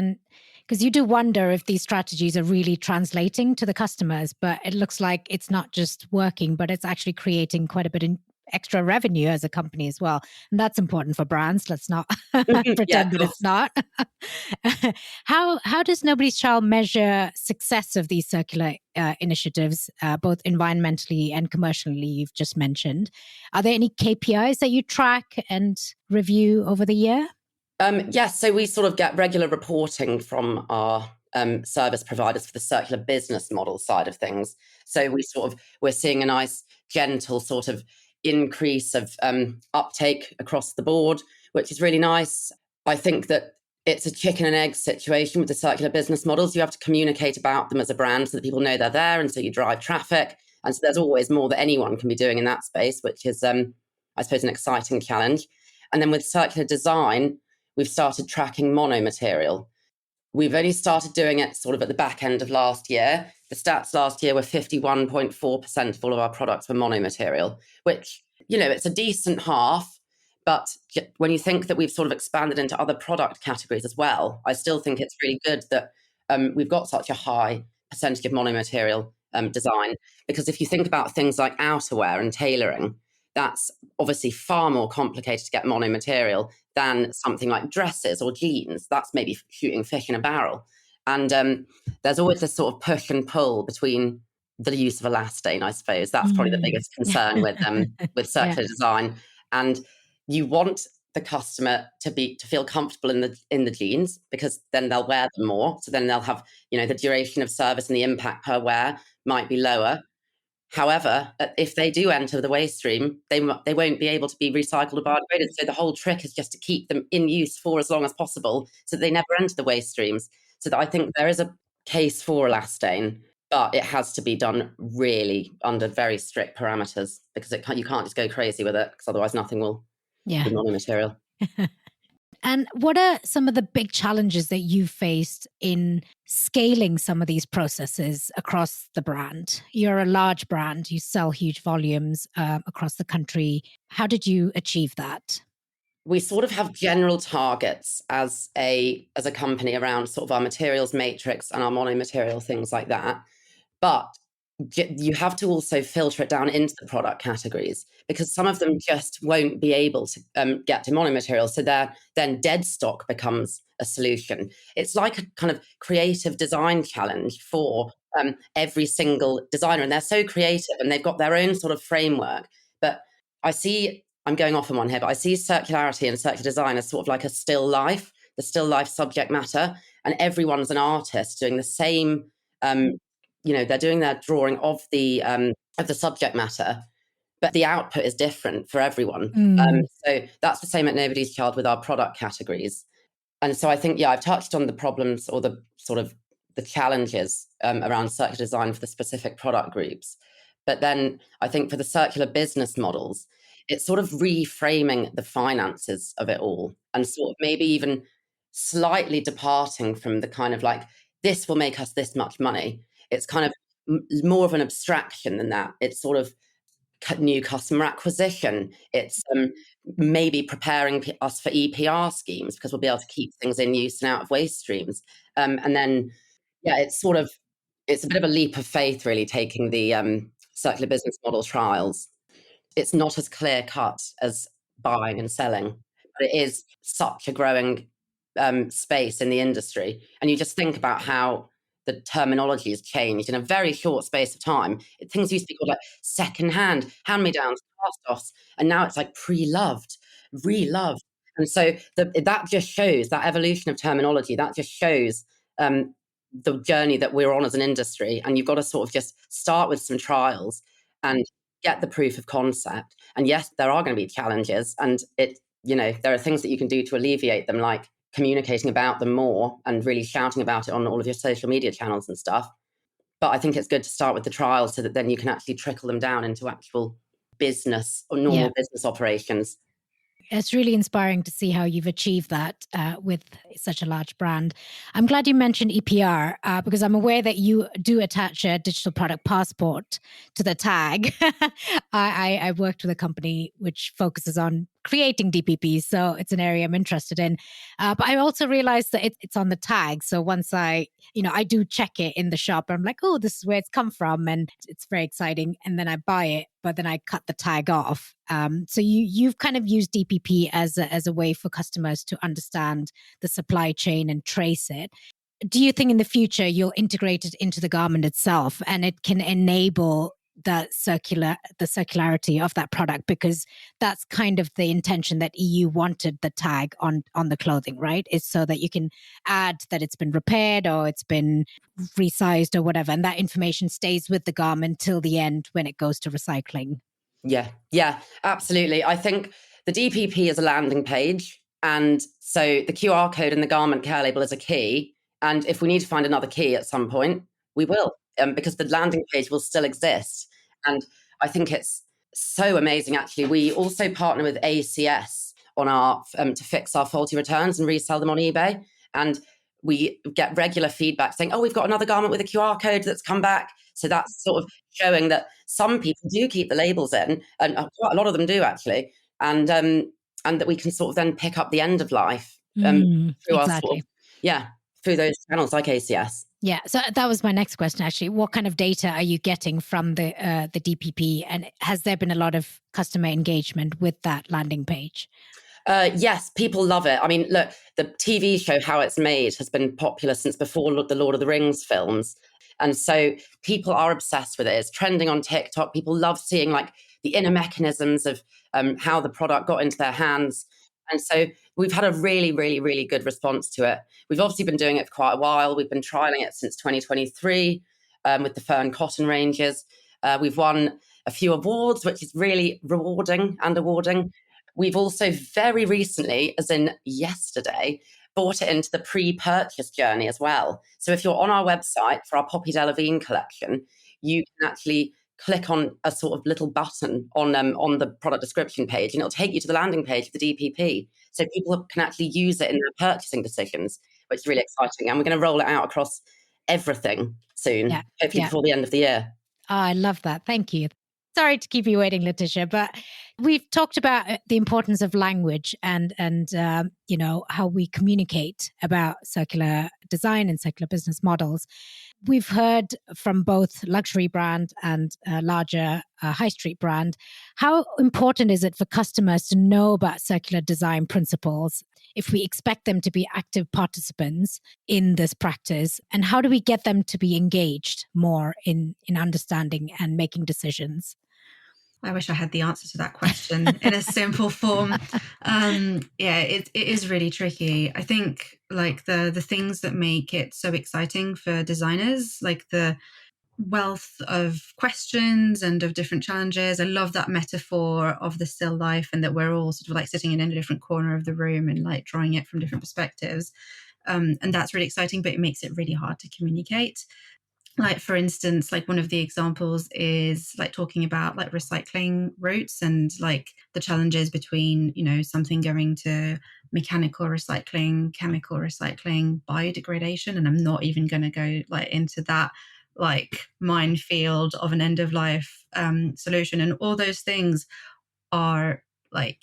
you do wonder if these strategies are really translating to the customers, but it looks like it's not just working, but it's actually creating quite a bit of extra revenue as a company as well. And that's important for brands. Let's not pretend that it's not. How does Nobody's Child measure success of these circular initiatives, both environmentally and commercially, you've just mentioned? Are there any KPIs that you track and review over the year? Yes, so we sort of get regular reporting from our service providers for the circular business model side of things. So we're seeing a nice, gentle sort of increase of uptake across the board, which is really nice. I think that it's a chicken and egg situation with the circular business models. You have to communicate about them as a brand so that people know they're there, and so you drive traffic. And so there's always more that anyone can be doing in that space, which is, I suppose, an exciting challenge. And then with circular design, we've started tracking monomaterial. We've only started doing it sort of at the back end of last year. The stats last year were 51.4% of all of our products were monomaterial, which, it's a decent half. But when you think that we've sort of expanded into other product categories as well, I still think it's really good that we've got such a high percentage of monomaterial design. Because if you think about things like outerwear and tailoring, that's obviously far more complicated to get monomaterial than something like dresses or jeans. That's maybe shooting fish in a barrel. And there's always this sort of push and pull between the use of elastane, I suppose. That's probably the biggest concern with circular design. And you want the customer to feel comfortable in the jeans because then they'll wear them more. So then they'll have, the duration of service and the impact per wear might be lower. However, if they do enter the waste stream, they won't be able to be recycled or biodegraded. So the whole trick is just to keep them in use for as long as possible so that they never enter the waste streams. So that I think there is a case for elastane, but it has to be done really under very strict parameters because you can't just go crazy with it because otherwise nothing will be monomaterial. And what are some of the big challenges that you've faced in scaling some of these processes across the brand? You're a large brand, you sell huge volumes across the country. How did you achieve that? We sort of have general targets as a company around sort of our materials matrix and our monomaterial, things like that. But you have to also filter it down into the product categories because some of them just won't be able to get to monomaterial. So then dead stock becomes a solution. It's like a kind of creative design challenge for every single designer. And they're so creative and they've got their own sort of framework. But I'm going off on one here, but I see circularity and circular design as sort of like a still life, the still life subject matter. And everyone's an artist doing the same they're doing their drawing of the subject matter, but the output is different for everyone. So that's the same at Nobody's Child with our product categories. And so I think, I've touched on the problems or the sort of the challenges around circular design for the specific product groups. But then I think for the circular business models, it's sort of reframing the finances of it all and sort of maybe even slightly departing from the kind of like, this will make us this much money. It's kind of more of an abstraction than that. It's sort of new customer acquisition. It's maybe preparing us for EPR schemes because we'll be able to keep things in use and out of waste streams. And then, it's a bit of a leap of faith, really, taking the circular business model trials. It's not as clear cut as buying and selling, but it is such a growing space in the industry. And you just think about how the terminology has changed in a very short space of time. Things used to be called like second-hand, hand-me-downs, cast-offs, and now it's like pre-loved, re-loved. And so that just shows that evolution of terminology. That just shows the journey that we're on as an industry. And you've got to sort of just start with some trials and get the proof of concept. And yes, there are going to be challenges, and there are things that you can do to alleviate them, like communicating about them more and really shouting about it on all of your social media channels and stuff. But I think it's good to start with the trials so that then you can actually trickle them down into actual business or normal business operations. It's really inspiring to see how you've achieved that with such a large brand. I'm glad you mentioned EPR because I'm aware that you do attach a digital product passport to the tag. I worked with a company which focuses on creating DPPs, so it's an area I'm interested in. But I also realized that it's on the tag. So once I do check it in the shop, I'm like, oh, this is where it's come from, and it's very exciting. And then I buy it, but then I cut the tag off. So you've kind of used DPP as a way for customers to understand the supply chain and trace it. Do you think in the future you'll integrate it into the garment itself and it can enable the circularity of that product? Because that's kind of the intention that EU wanted the tag on the clothing, right? Is so that you can add that it's been repaired or it's been resized or whatever, and that information stays with the garment till the end when it goes to recycling. Yeah, absolutely. I think the DPP is a landing page, and so the QR code and the garment care label is a key. And if we need to find another key at some point, we will, because the landing page will still exist. And I think it's so amazing, actually. We also partner with ACS on our to fix our faulty returns and resell them on eBay. And we get regular feedback saying, oh, we've got another garment with a QR code that's come back. So that's sort of showing that some people do keep the labels in, and quite a lot of them do, actually. And that we can sort of then pick up the end of life through exactly. through those channels like ACS. Yeah, so that was my next question, actually. What kind of data are you getting from the DPP? And has there been a lot of customer engagement with that landing page? Yes, people love it. I mean, look, the TV show How It's Made has been popular since before the Lord of the Rings films. And so people are obsessed with it. It's trending on TikTok. People love seeing like the inner mechanisms of how the product got into their hands. And so we've had a really, really, really good response to it. We've obviously been doing it for quite a while. We've been trialing it since 2023 with the fur and cotton ranges. We've won a few awards, which is really rewarding and awarding. We've also very recently, as in yesterday, brought it into the pre-purchase journey as well. So if you're on our website for our Poppy Delavigne collection, you can actually click on a sort of little button on the product description page, and it'll take you to the landing page of the DPP. So people can actually use it in their purchasing decisions, which is really exciting. And we're going to roll it out across everything soon, hopefully before the end of the year. Oh, I love that. Thank you. Sorry to keep you waiting, Laetitia, but we've talked about the importance of language and how we communicate about circular design and circular business models. We've heard from both luxury brand and larger high street brand. How important is it for customers to know about circular design principles if we expect them to be active participants in this practice? And how do we get them to be engaged more in understanding and making decisions? I wish I had the answer to that question in a simple form. It is really tricky. I think like the things that make it so exciting for designers, like the wealth of questions and of different challenges. I love that metaphor of the still life, and that we're all sort of like sitting in a different corner of the room and like drawing it from different perspectives. And that's really exciting, but it makes it really hard to communicate. Like, for instance, like one of the examples is like talking about like recycling routes and like the challenges between, something going to mechanical recycling, chemical recycling, biodegradation. And I'm not even going to go like into that like minefield of an end of life solution. And all those things are like,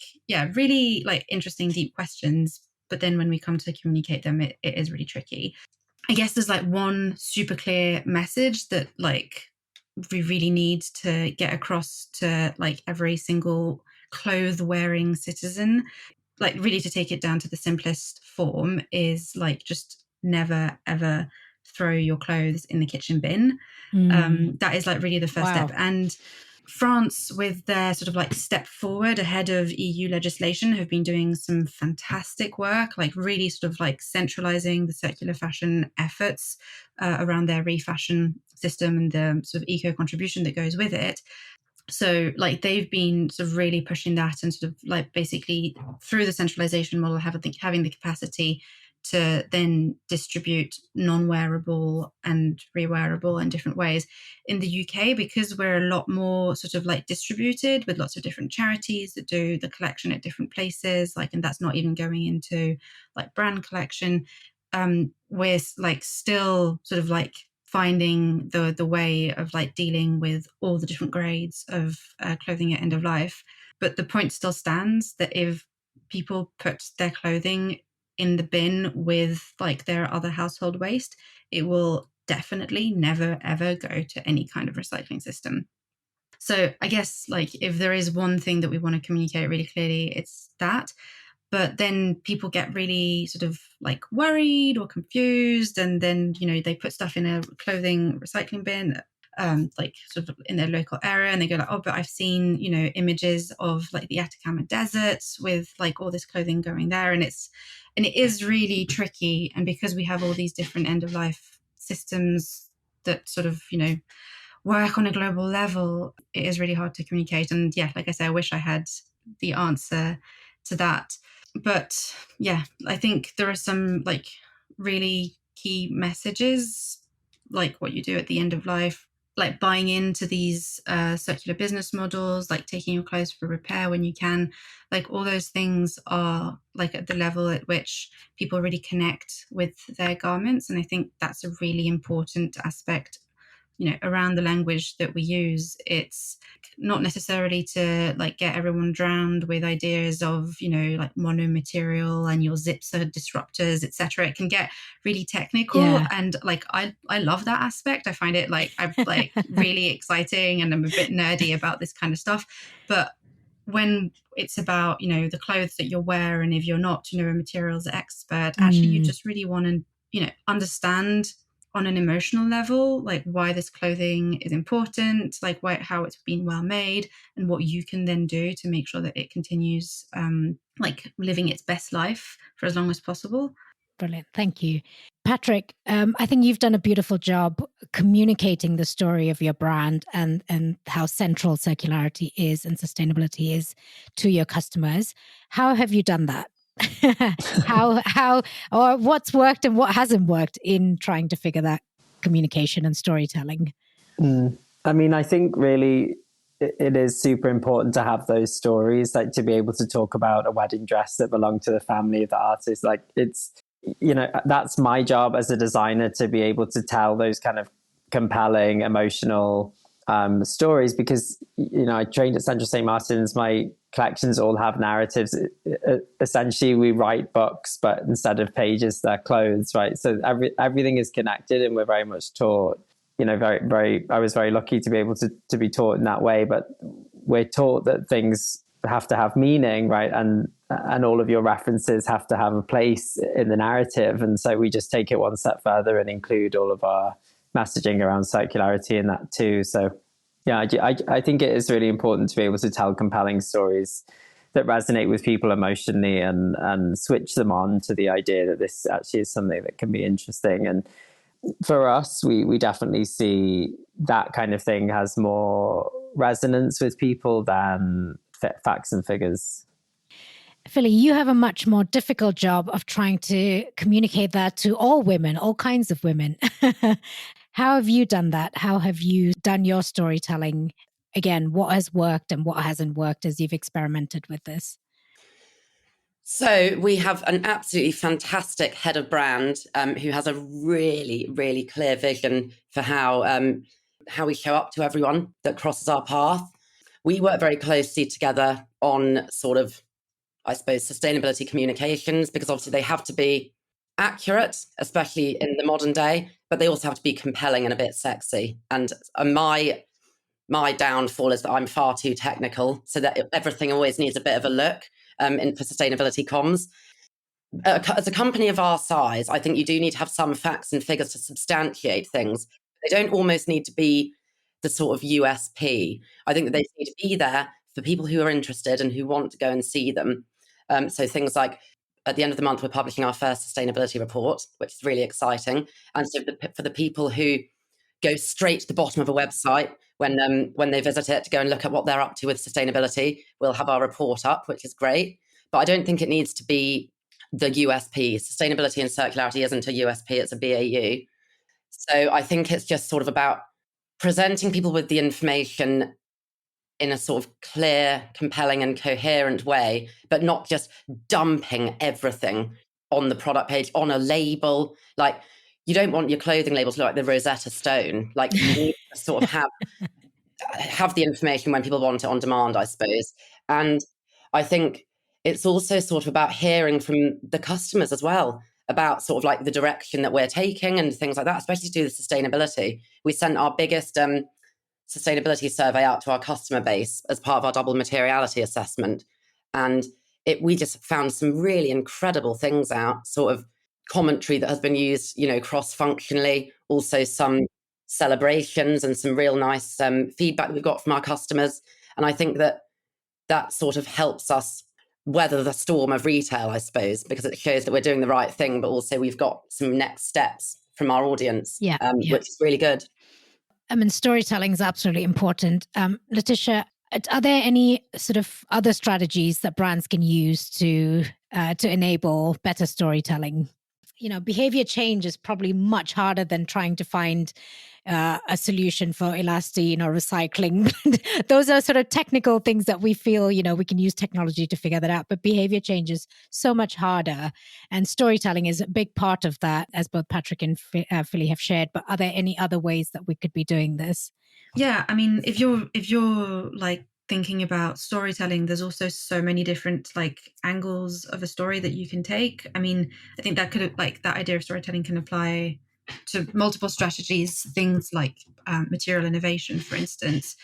really like interesting, deep questions. But then when we come to communicate them, it is really tricky. I guess there's like one super clear message that like we really need to get across to like every single clothes wearing citizen. Like really to take it down to the simplest form is like just never ever throw your clothes in the kitchen bin. That is like really the first step. And France, with their sort of like step forward ahead of EU legislation, have been doing some fantastic work, like really sort of like centralizing the circular fashion efforts around their refashion system and the sort of eco contribution that goes with it. So like they've been sort of really pushing that, and sort of like basically through the centralization model, having the capacity to then distribute non-wearable and rewearable in different ways. In the UK, because we're a lot more sort of like distributed with lots of different charities that do the collection at different places, like, and that's not even going into like brand collection, we're like still sort of like finding the way of like dealing with all the different grades of clothing at end of life. But the point still stands that if people put their clothing in the bin with like their other household waste, it will definitely never ever go to any kind of recycling system. So I guess like if there is one thing that we want to communicate really clearly, it's that. But then people get really sort of like worried or confused, and then, you know, they put stuff in a clothing recycling bin, like sort of in their local area, and they go like, oh, but I've seen, you know, images of like the Atacama deserts with like all this clothing going there, and it is really tricky. And because we have all these different end of life systems that sort of, you know, work on a global level, it is really hard to communicate. And yeah, like I say, I wish I had the answer to that. But yeah, I think there are some like really key messages, like what you do at the end of life, like buying into these circular business models, like taking your clothes for repair when you can, like all those things are like at the level at which people really connect with their garments. And I think that's a really important aspect, you know, around the language that we use. It's not necessarily to like get everyone drowned with ideas of, you know, like monomaterial and your zips are disruptors, etc. It can get really technical, and like I love that aspect. I find it like I'm like really exciting, and I'm a bit nerdy about this kind of stuff. But when it's about, you know, the clothes that you're wearing, if you're not, you know, a materials expert, actually you just really want to, you know, understand on an emotional level, like why this clothing is important, like how it's been well made, and what you can then do to make sure that it continues like living its best life for as long as possible. Brilliant. Thank you. Patrick, I think you've done a beautiful job communicating the story of your brand and how central circularity is and sustainability is to your customers. How have you done that? how or what's worked and what hasn't worked in trying to figure that communication and storytelling? I mean, I think really it is super important to have those stories, like to be able to talk about a wedding dress that belonged to the family of the artist. Like it's, you know, that's my job as a designer, to be able to tell those kind of compelling, emotional stories, because, you know, I trained at Central St. Martin's. My collections all have narratives. Essentially, we write books, but instead of pages, they're clothes, right? So everything is connected, and we're very much taught, you know, I was very lucky to be able to be taught in that way, but we're taught that things have to have meaning, right? And all of your references have to have a place in the narrative. And so we just take it one step further and include all of our messaging around circularity in that too. So yeah, I think it is really important to be able to tell compelling stories that resonate with people emotionally, and switch them on to the idea that this actually is something that can be interesting. And for us, we definitely see that kind of thing has more resonance with people than facts and figures. Philly, you have a much more difficult job of trying to communicate that to all women, all kinds of women. How have you done that? How have you done your storytelling? Again, what has worked and what hasn't worked as you've experimented with this? So we have an absolutely fantastic head of brand who has a really, really clear vision for how we show up to everyone that crosses our path. We work very closely together on sort of, I suppose, sustainability communications, because obviously they have to be accurate, especially in the modern day, but they also have to be compelling and a bit sexy. And my downfall is that I'm far too technical, so that everything always needs a bit of a look for sustainability comms. as a company of our size, I think you do need to have some facts and figures to substantiate things. They don't almost need to be the sort of USP. I think that they need to be there for people who are interested and who want to go and see them. So things like, at the end of the month, we're publishing our first sustainability report, which is really exciting. And so for the people who go straight to the bottom of a website when they visit it to go and look at what they're up to with sustainability, we'll have our report up, which is great. But I don't think it needs to be the USP. Sustainability and circularity isn't a USP, it's a BAU. So I think it's just sort of about presenting people with the information in a sort of clear, compelling and coherent way, but not just dumping everything on the product page, on a label. Like, you don't want your clothing labels to look like the Rosetta Stone. Like, you need to sort of have the information when people want it on demand, I suppose. And I think it's also sort of about hearing from the customers as well about sort of like the direction that we're taking and things like that, especially to do with sustainability. We sent our biggest sustainability survey out to our customer base as part of our double materiality assessment. And we just found some really incredible things out, sort of commentary that has been used, cross-functionally, also some celebrations and some real nice feedback that we've got from our customers. And I think that sort of helps us weather the storm of retail, I suppose, because it shows that we're doing the right thing, but also we've got some next steps from our audience, which is really good. I mean, storytelling is absolutely important. Laetitia, are there any sort of other strategies that brands can use to enable better storytelling? Behavior change is probably much harder than trying to find a solution for elastine or recycling. Those are sort of technical things that we feel, we can use technology to figure that out. But behavior change is so much harder. And storytelling is a big part of that, as both Patrick and Philly have shared. But are there any other ways that we could be doing this? Yeah, I mean, if you're like thinking about storytelling, there's also so many different like angles of a story that you can take. I mean, I think that that idea of storytelling can apply to multiple strategies, things like material innovation, for instance,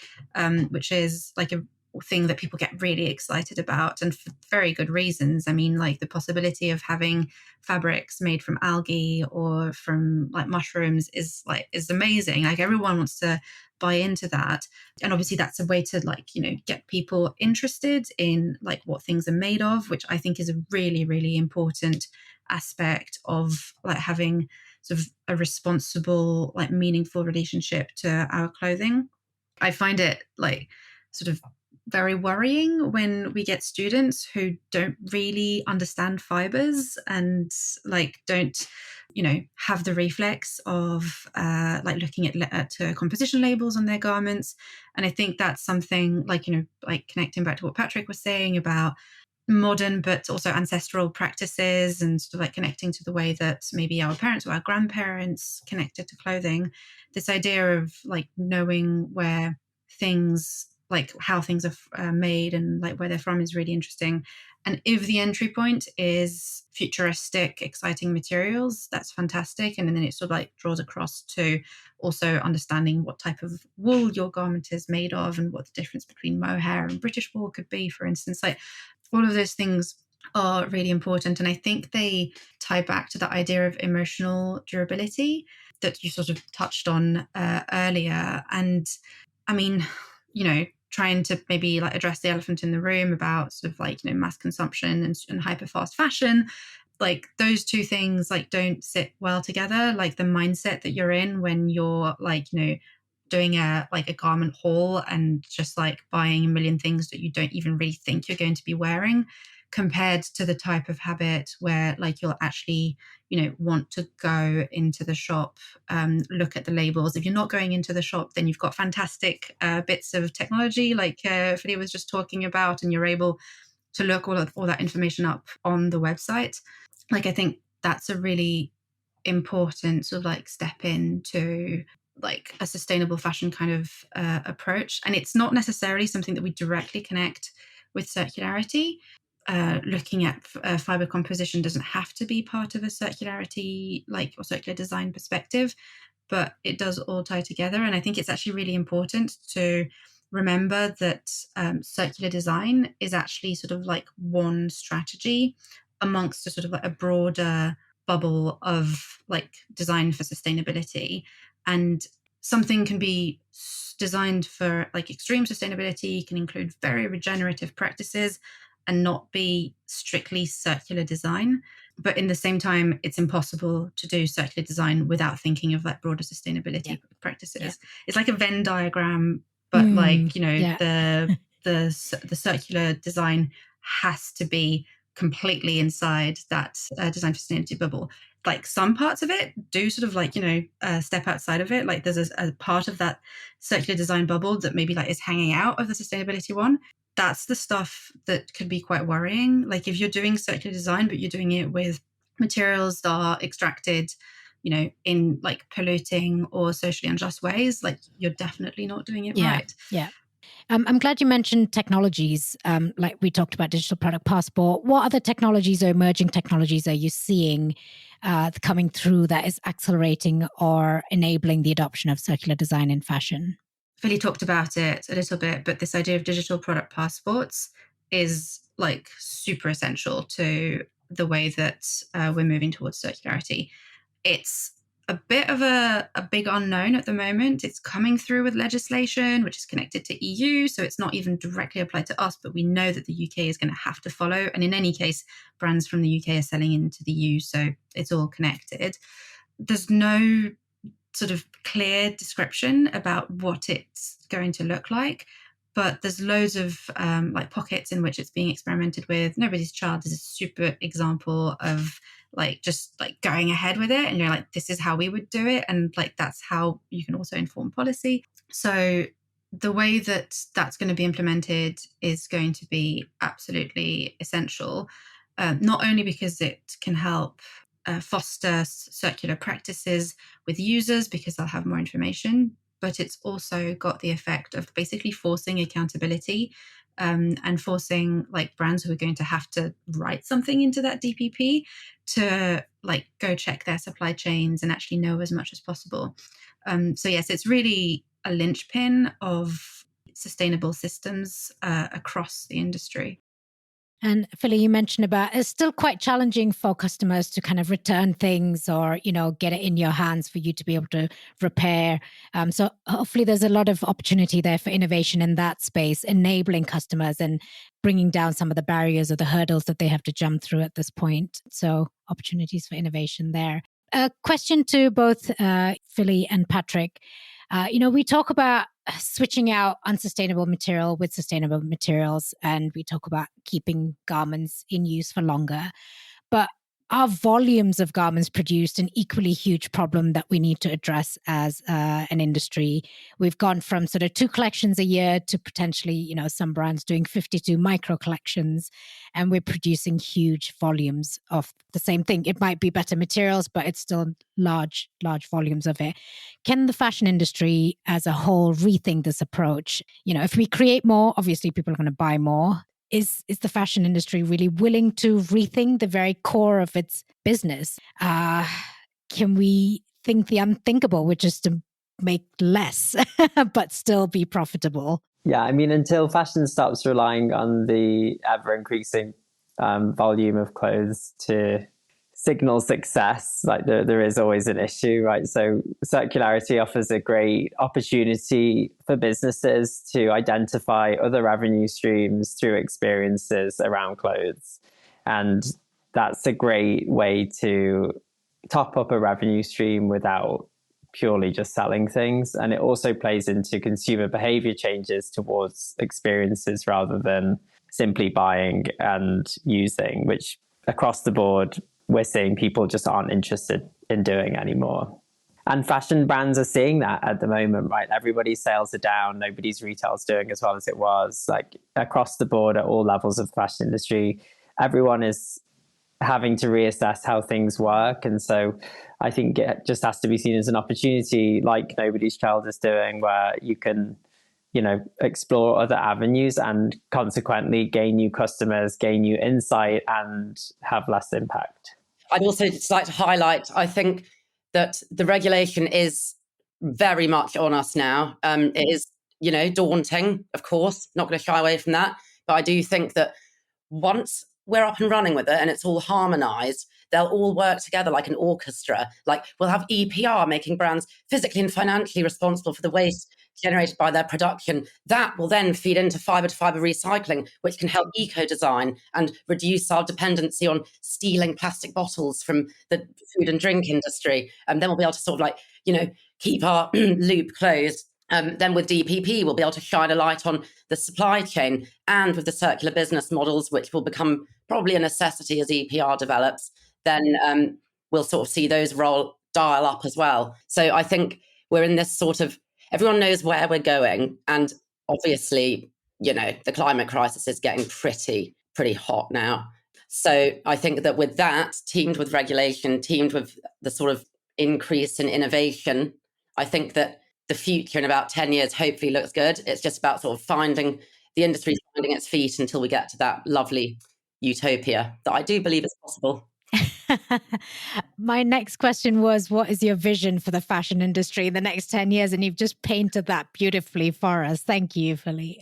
which is like a thing that people get really excited about, and for very good reasons. I mean, like the possibility of having fabrics made from algae or from like mushrooms is amazing. Like, everyone wants to buy into that, and obviously that's a way to get people interested in like what things are made of, which I think is a really, really important aspect of like having sort of a responsible, like meaningful relationship to our clothing. I find it like sort of very worrying when we get students who don't really understand fibers and like don't have the reflex of like looking at composition labels on their garments. And I think that's something like like connecting back to what Patrick was saying about modern but also ancestral practices, and sort of like connecting to the way that maybe our parents or our grandparents connected to clothing. This idea of like knowing where things, like how things are made and like where they're from, is really interesting. And if the entry point is futuristic, exciting materials, that's fantastic. And then it sort of like draws across to also understanding what type of wool your garment is made of and what the difference between mohair and British wool could be, for instance. Like, all of those things are really important. And I think they tie back to the idea of emotional durability that you sort of touched on earlier. And I mean, trying to maybe like address the elephant in the room about sort of like, mass consumption and hyper fast fashion. Like, those two things like don't sit well together. Like, the mindset that you're in when you're like, doing a garment haul and just like buying a million things that you don't even really think you're going to be wearing, compared to the type of habit where like you'll actually want to go into the shop, look at the labels. If you're not going into the shop, then you've got fantastic bits of technology like Philippa was just talking about, and you're able to look all that information up on the website. Like, I think that's a really important sort of like step into like a sustainable fashion kind of approach. And it's not necessarily something that we directly connect with circularity. Looking at fiber composition doesn't have to be part of a circularity or circular design perspective, but it does all tie together. And I think it's actually really important to remember that circular design is actually sort of like one strategy amongst a sort of like a broader bubble of like design for sustainability. And something can be designed for like extreme sustainability, can include very regenerative practices and not be strictly circular design. But in the same time, it's impossible to do circular design without thinking of like broader sustainability practices. Yeah. It's like a Venn diagram, but like, you know, the circular design has to be completely inside that design for sustainability bubble. Like some parts of it do sort of like, you know, step outside of it. Like there's a part of that circular design bubble that maybe like is hanging out of the sustainability one. That's the stuff that can be quite worrying. Like if you're doing circular design, but you're doing it with materials that are extracted, you know, in like polluting or socially unjust ways, like you're definitely not doing it right. Yeah. I'm glad you mentioned technologies. Like we talked about digital product passport. What other technologies or emerging technologies are you seeing coming through that is accelerating or enabling the adoption of circular design in fashion? Philly talked about it a little bit, but this idea of digital product passports is like super essential to the way that we're moving towards circularity. It's a bit of a big unknown at the moment. It's coming through with legislation, which is connected to EU. So it's not even directly applied to us, but we know that the UK is going to have to follow. And in any case, brands from the UK are selling into the EU. So it's all connected. There's no sort of clear description about what it's going to look like, but there's loads of like pockets in which it's being experimented with. Nobody's Child is a super example of like just like going ahead with it, and you're like, this is how we would do it, and like that's how you can also inform policy. So the way that that's going to be implemented is going to be absolutely essential, not only because it can help foster circular practices with users because they'll have more information, but it's also got the effect of basically forcing accountability and forcing like brands who are going to have to write something into that DPP to like go check their supply chains and actually know as much as possible. So yes, it's really a linchpin of sustainable systems across the industry. And Philly, you mentioned about it's still quite challenging for customers to kind of return things or, you know, get it in your hands for you to be able to repair. So hopefully there's a lot of opportunity there for innovation in that space, enabling customers and bringing down some of the barriers or the hurdles that they have to jump through at this point. So opportunities for innovation there. A question to both Philly and Patrick. You know, we talk about switching out unsustainable material with sustainable materials, and we talk about keeping garments in use for longer. But are volumes of garments produced an equally huge problem that we need to address as an industry? We've gone from sort of 2 collections a year to potentially, you know, some brands doing 52 micro collections, and we're producing huge volumes of the same thing. It might be better materials, but it's still large volumes of it. Can the fashion industry as a whole rethink this approach? You know, if we create more, obviously people are going to buy more. Is the fashion industry really willing to rethink the very core of its business? Can we think the unthinkable, which is to make less, but still be profitable? Yeah, I mean, until fashion stops relying on the ever-increasing volume of clothes to signal success, like there is always an issue, right? So circularity offers a great opportunity for businesses to identify other revenue streams through experiences around clothes. And that's a great way to top up a revenue stream without purely just selling things. And it also plays into consumer behavior changes towards experiences rather than simply buying and using, which across the board, we're seeing people just aren't interested in doing anymore. And fashion brands are seeing that at the moment, right? Everybody's sales are down. Nobody's retail's doing as well as it was. Like across the board at all levels of the fashion industry, everyone is having to reassess how things work. And so I think it just has to be seen as an opportunity like Nobody's Child is doing, where you can, you know, explore other avenues and consequently gain new customers, gain new insight, and have less impact. I'd also just like to highlight, I think that the regulation is very much on us now. It is, you know, daunting, of course, not going to shy away from that. But I do think that once we're up and running with it and it's all harmonized, they'll all work together like an orchestra. Like we'll have EPR making brands physically and financially responsible for the waste generated by their production. That will then feed into fiber to fiber recycling, which can help eco-design and reduce our dependency on stealing plastic bottles from the food and drink industry. And then we'll be able to sort of like, keep our loop closed. Then with DPP, we'll be able to shine a light on the supply chain, and with the circular business models, which will become probably a necessity as EPR develops, then we'll sort of see those dial up as well. So I think we're in this sort of, everyone knows where we're going. And obviously, the climate crisis is getting pretty hot now. So I think that with that, teamed with regulation, teamed with the sort of increase in innovation, I think that the future in about 10 years hopefully looks good. It's just about sort of finding its feet until we get to that lovely utopia that I do believe is possible. My next question was, what is your vision for the fashion industry in the next 10 years? And you've just painted that beautifully for us. Thank you, Philly.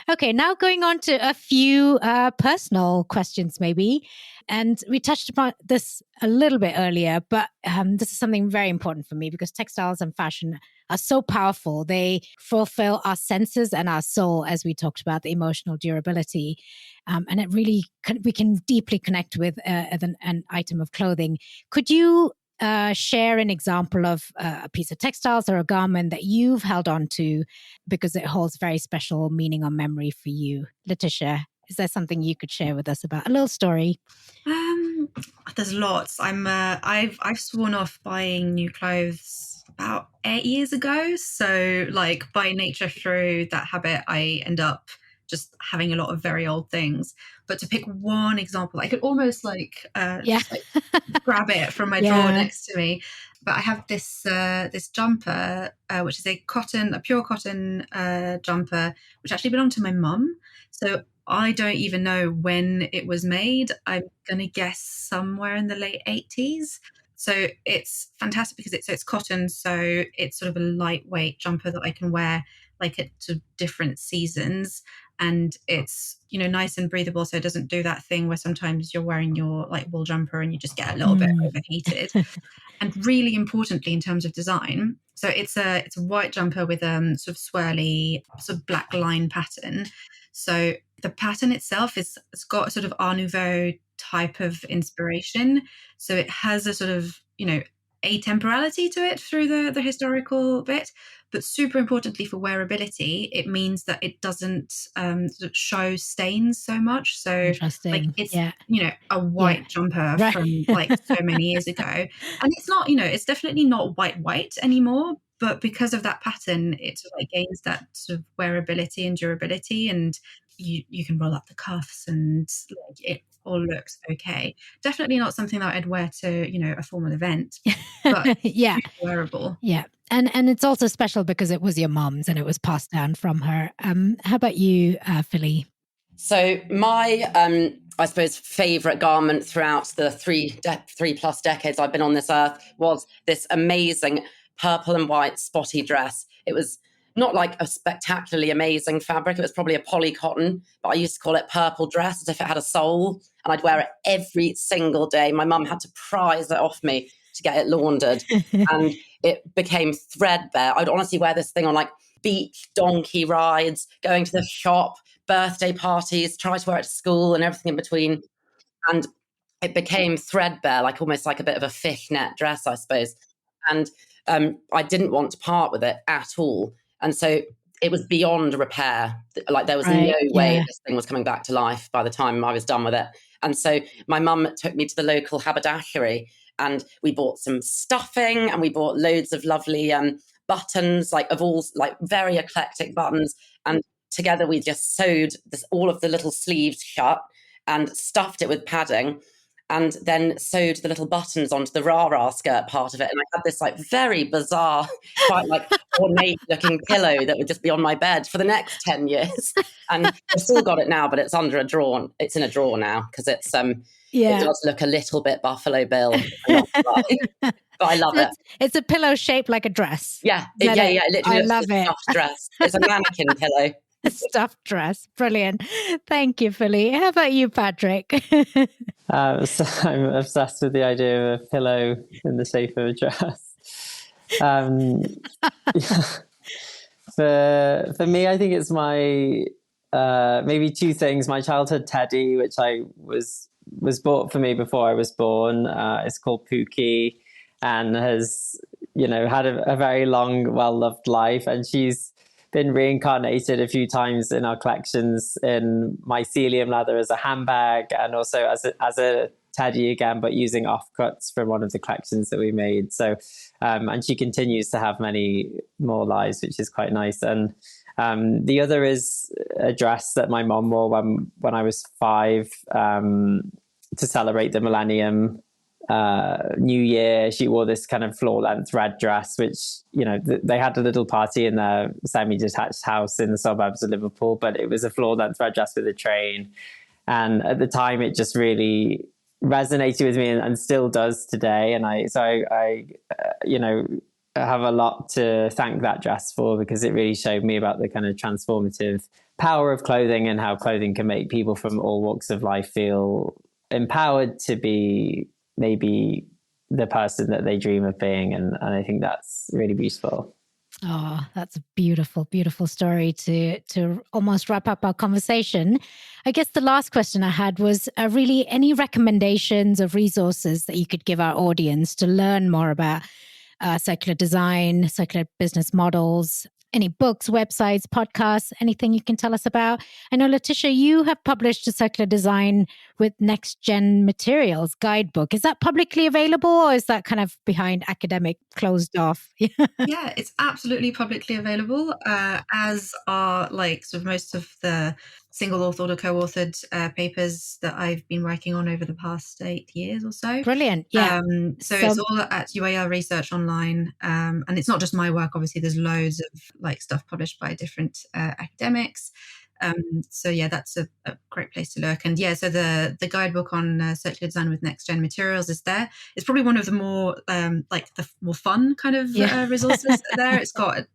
Okay, now going on to a few personal questions, maybe. And we touched upon this a little bit earlier, but this is something very important for me because textiles and fashion are so powerful. They fulfill our senses and our soul, as we talked about, the emotional durability. And it really, we can deeply connect with an item of clothing. Could you share an example of a piece of textiles or a garment that you've held on to because it holds very special meaning or memory for you? Laetitia, is there something you could share with us about a little story? There's lots. I've sworn off buying new clothes about 8 years ago. So like by nature through that habit, I end up just having a lot of very old things. But to pick one example, I could almost just grab it from my drawer next to me. But I have this jumper, which is a pure cotton jumper, which actually belonged to my mum. So I don't even know when it was made. I'm going to guess somewhere in the late 80s. So it's fantastic because it's cotton. So it's sort of a lightweight jumper that I can wear like at different seasons. And it's, nice and breathable. So it doesn't do that thing where sometimes you're wearing your like wool jumper and you just get a little bit overheated. And really importantly, in terms of design, so it's a white jumper with sort of swirly sort of black line pattern. So the pattern itself it's got a sort of Art Nouveau type of inspiration. So it has a sort of, atemporality to it through the historical bit. But super importantly for wearability, it means that it doesn't sort of show stains so much. So like it's, a white jumper from like so many years ago. And it's not, it's definitely not white anymore. But because of that pattern, it sort of like gains that sort of wearability and durability. And you can roll up the cuffs and like it all looks okay. Definitely not something that I'd wear to, a formal event, but wearable. Yeah. And it's also special because it was your mom's and it was passed down from her. How about you, Philly? So my, I suppose, favourite garment throughout the three plus decades I've been on this earth was this amazing purple and white spotty dress. It was not like a spectacularly amazing fabric. It was probably a poly cotton, but I used to call it purple dress as if it had a soul. And I'd wear it every single day. My mum had to prise it off me to get it laundered. And it became threadbare. I'd honestly wear this thing on like beach donkey rides, going to the shop, birthday parties, try to wear it to school and everything in between. And it became threadbare, like almost like a bit of a fishnet dress, I suppose. And I didn't want to part with it at all. And so it was beyond repair. Like there was no way this thing was coming back to life by the time I was done with it. And so my mum took me to the local haberdashery and we bought some stuffing and we bought loads of lovely buttons, like of all like very eclectic buttons. And together we just sewed all of the little sleeves shut and stuffed it with padding and then sewed the little buttons onto the rah-rah skirt part of it. And I had this like very bizarre, quite like ornate looking pillow that would just be on my bed for the next 10 years. And I've still got it now, but it's under a drawer. It's in a drawer now because it's it does look a little bit Buffalo Bill. But I love it. It's a pillow shaped like a dress. Yeah. Literally, I love it's a it. stuffed dress. It's a mannequin pillow. stuffed dress. Brilliant. Thank you, Philly. How about you, Patrick? So I'm obsessed with the idea of a pillow in the shape of a dress. For me, I think it's my maybe two things. My childhood teddy, which I was bought for me before I was born. It's called Pookie, and has had a very long, well-loved life, and she's been reincarnated a few times in our collections in mycelium leather as a handbag, and also as a teddy again, but using offcuts from one of the collections that we made. So, and she continues to have many more lives, which is quite nice. And the other is a dress that my mom wore when I was 5 to celebrate the millennium New Year. She wore this kind of floor length red dress, which they had a little party in their semi-detached house in the suburbs of Liverpool, but it was a floor length red dress with a train. And at the time, it just really resonated with me, and still does today. And I have a lot to thank that dress for, because it really showed me about the kind of transformative power of clothing, and how clothing can make people from all walks of life feel empowered to be maybe the person that they dream of being. And I think that's really beautiful. Oh, that's a beautiful, beautiful story to almost wrap up our conversation. I guess the last question I had was really any recommendations of resources that you could give our audience to learn more about circular design, circular business models, any books, websites, podcasts, anything you can tell us about? I know, Laetitia, you have published a circular design with Next Gen Materials guidebook. Is that publicly available, or is that kind of behind academic, closed off? Yeah, it's absolutely publicly available, as are sort of most of the single authored or co-authored papers that I've been working on over the past 8 years or so. Brilliant. Yeah. So it's all at UAL Research Online. And it's not just my work, obviously. There's loads of stuff published by different academics. So yeah, that's a great place to look. And yeah, so the guidebook on circular design with Next Gen Materials is there. It's probably one of the more the more fun kind of resources there. It's got a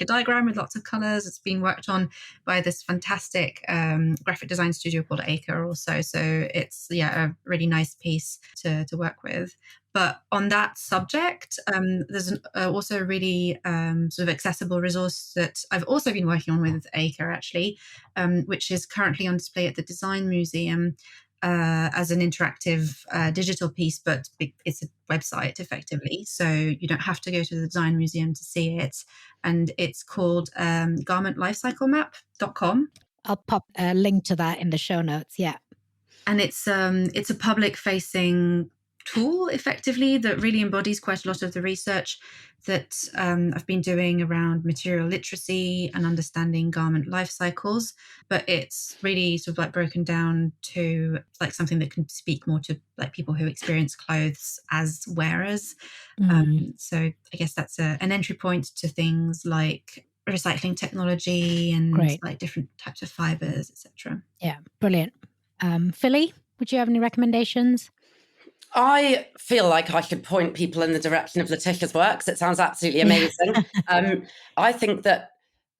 diagram with lots of colors. It's being worked on by this fantastic graphic design studio called Acre also. So it's a really nice piece to work with. But on that subject, there's also a really sort of accessible resource that I've also been working on with Acre, actually, which is currently on display at the Design Museum as an interactive digital piece, but it's a website effectively. So you don't have to go to the Design Museum to see it. And it's called garmentlifecyclemap.com. I'll pop a link to that in the show notes. Yeah. And it's a public facing tool effectively that really embodies quite a lot of the research that I've been doing around material literacy and understanding garment life cycles, but it's really sort of broken down to something that can speak more to people who experience clothes as wearers. So I guess that's an entry point to things like recycling technology and different types of fibers, etc. Yeah, brilliant. Philly, would you have any recommendations? I feel like I could point people in the direction of Laetitia's work, because it sounds absolutely amazing. I think that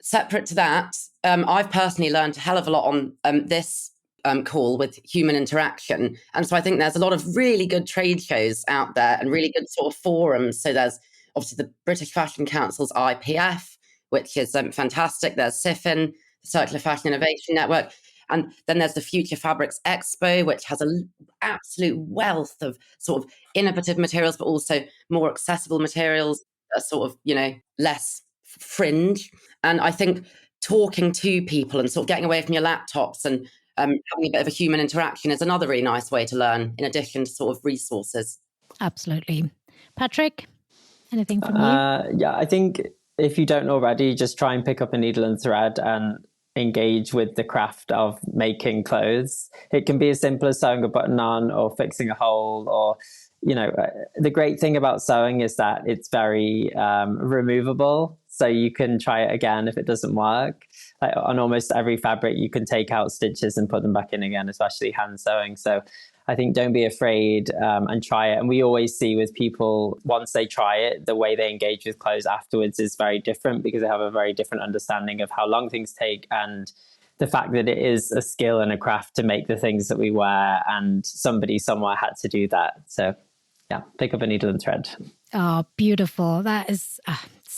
separate to that, I've personally learned a hell of a lot on this call with human interaction. And so I think there's a lot of really good trade shows out there and really good sort of forums. So there's obviously the British Fashion Council's IPF, which is fantastic. There's SIFIN, the Circular Fashion Innovation Network. And then there's the Future Fabrics Expo, which has an absolute wealth of sort of innovative materials, but also more accessible materials, sort of, less fringe. And I think talking to people and sort of getting away from your laptops and having a bit of a human interaction is another really nice way to learn, in addition to sort of resources. Absolutely. Patrick, anything from you? Yeah, I think if you don't already, just try and pick up a needle and thread and engage with the craft of making clothes. It can be as simple as sewing a button on or fixing a hole, or the great thing about sewing is that it's very removable, so you can try it again if it doesn't work. like on almost every fabric, you can take out stitches and put them back in again, especially hand sewing. So I think don't be afraid and try it. And we always see with people, once they try it, the way they engage with clothes afterwards is very different because they have a very different understanding of how long things take and the fact that it is a skill and a craft to make the things that we wear, and somebody somewhere had to do that. So yeah, pick up a needle and thread. Oh, beautiful. That is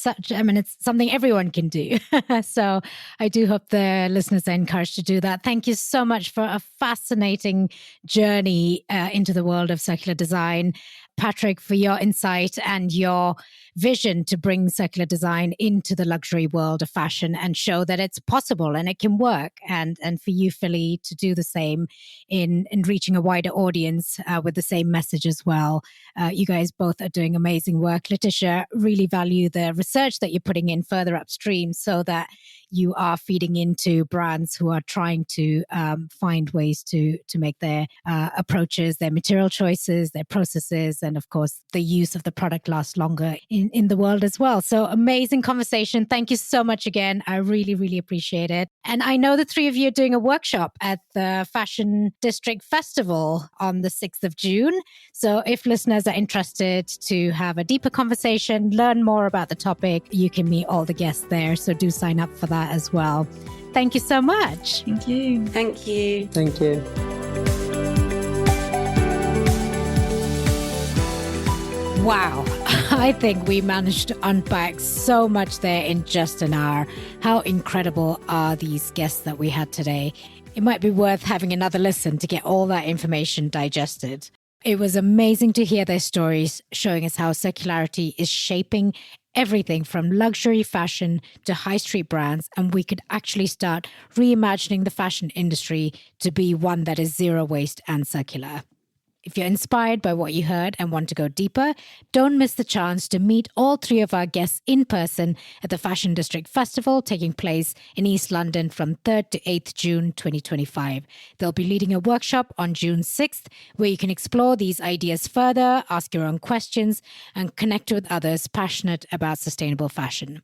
it's something everyone can do. So I do hope the listeners are encouraged to do that. Thank you so much for a fascinating journey into the world of circular design. Patrick, for your insight and your vision to bring circular design into the luxury world of fashion and show that it's possible and it can work. And for you, Philly, to do the same in reaching a wider audience with the same message as well. You guys both are doing amazing work. Laetitia, really value the research that you're putting in further upstream so that you are feeding into brands who are trying to find ways to make their approaches, their material choices, their processes, and of course, the use of the product last longer in the world as well. So amazing conversation. Thank you so much again. I really, really appreciate it. And I know the three of you are doing a workshop at the Fashion District Festival on the 6th of June. So if listeners are interested to have a deeper conversation, learn more about the topic, you can meet all the guests there. So do sign up for that as well. Thank you so much. Thank you. Thank you. Thank you. Wow. I think we managed to unpack so much there in just an hour. How incredible are these guests that we had today? It might be worth having another listen to get all that information digested. It was amazing to hear their stories, showing us how circularity is shaping everything from luxury fashion to high street brands, and we could actually start reimagining the fashion industry to be one that is zero waste and circular. If you're inspired by what you heard and want to go deeper, don't miss the chance to meet all three of our guests in person at the Fashion District Festival taking place in East London from 3rd to 8th June 2025. They'll be leading a workshop on June 6th where you can explore these ideas further, ask your own questions, and connect with others passionate about sustainable fashion.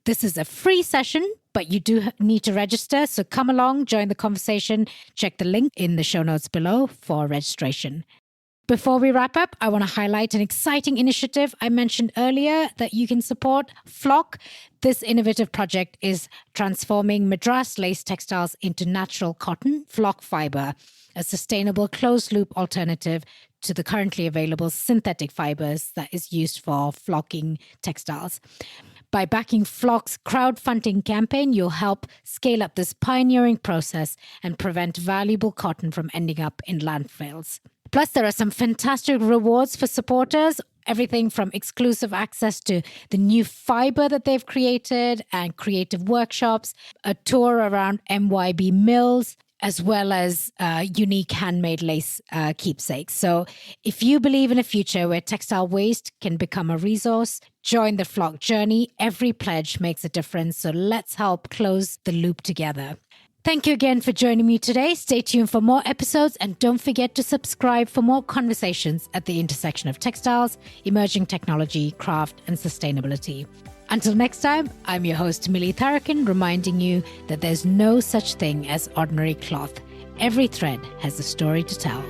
This is a free session, but you do need to register, so come along, join the conversation. Check the link in the show notes below for registration. Before we wrap up, I want to highlight an exciting initiative I mentioned earlier that you can support, Flock. This innovative project is transforming Madras lace textiles into natural cotton, Flock fiber, a sustainable closed-loop alternative to the currently available synthetic fibers that is used for flocking textiles. By backing Flock's crowdfunding campaign, you'll help scale up this pioneering process and prevent valuable cotton from ending up in landfills. Plus, there are some fantastic rewards for supporters, everything from exclusive access to the new fiber that they've created and creative workshops, a tour around MYB mills, as well as unique handmade lace keepsakes. So if you believe in a future where textile waste can become a resource, join the Flock journey. Every pledge makes a difference. So let's help close the loop together. Thank you again for joining me today. Stay tuned for more episodes and don't forget to subscribe for more conversations at the intersection of textiles, emerging technology, craft, and sustainability. Until next time, I'm your host, Mili Tharakan, reminding you that there's no such thing as ordinary cloth. Every thread has a story to tell.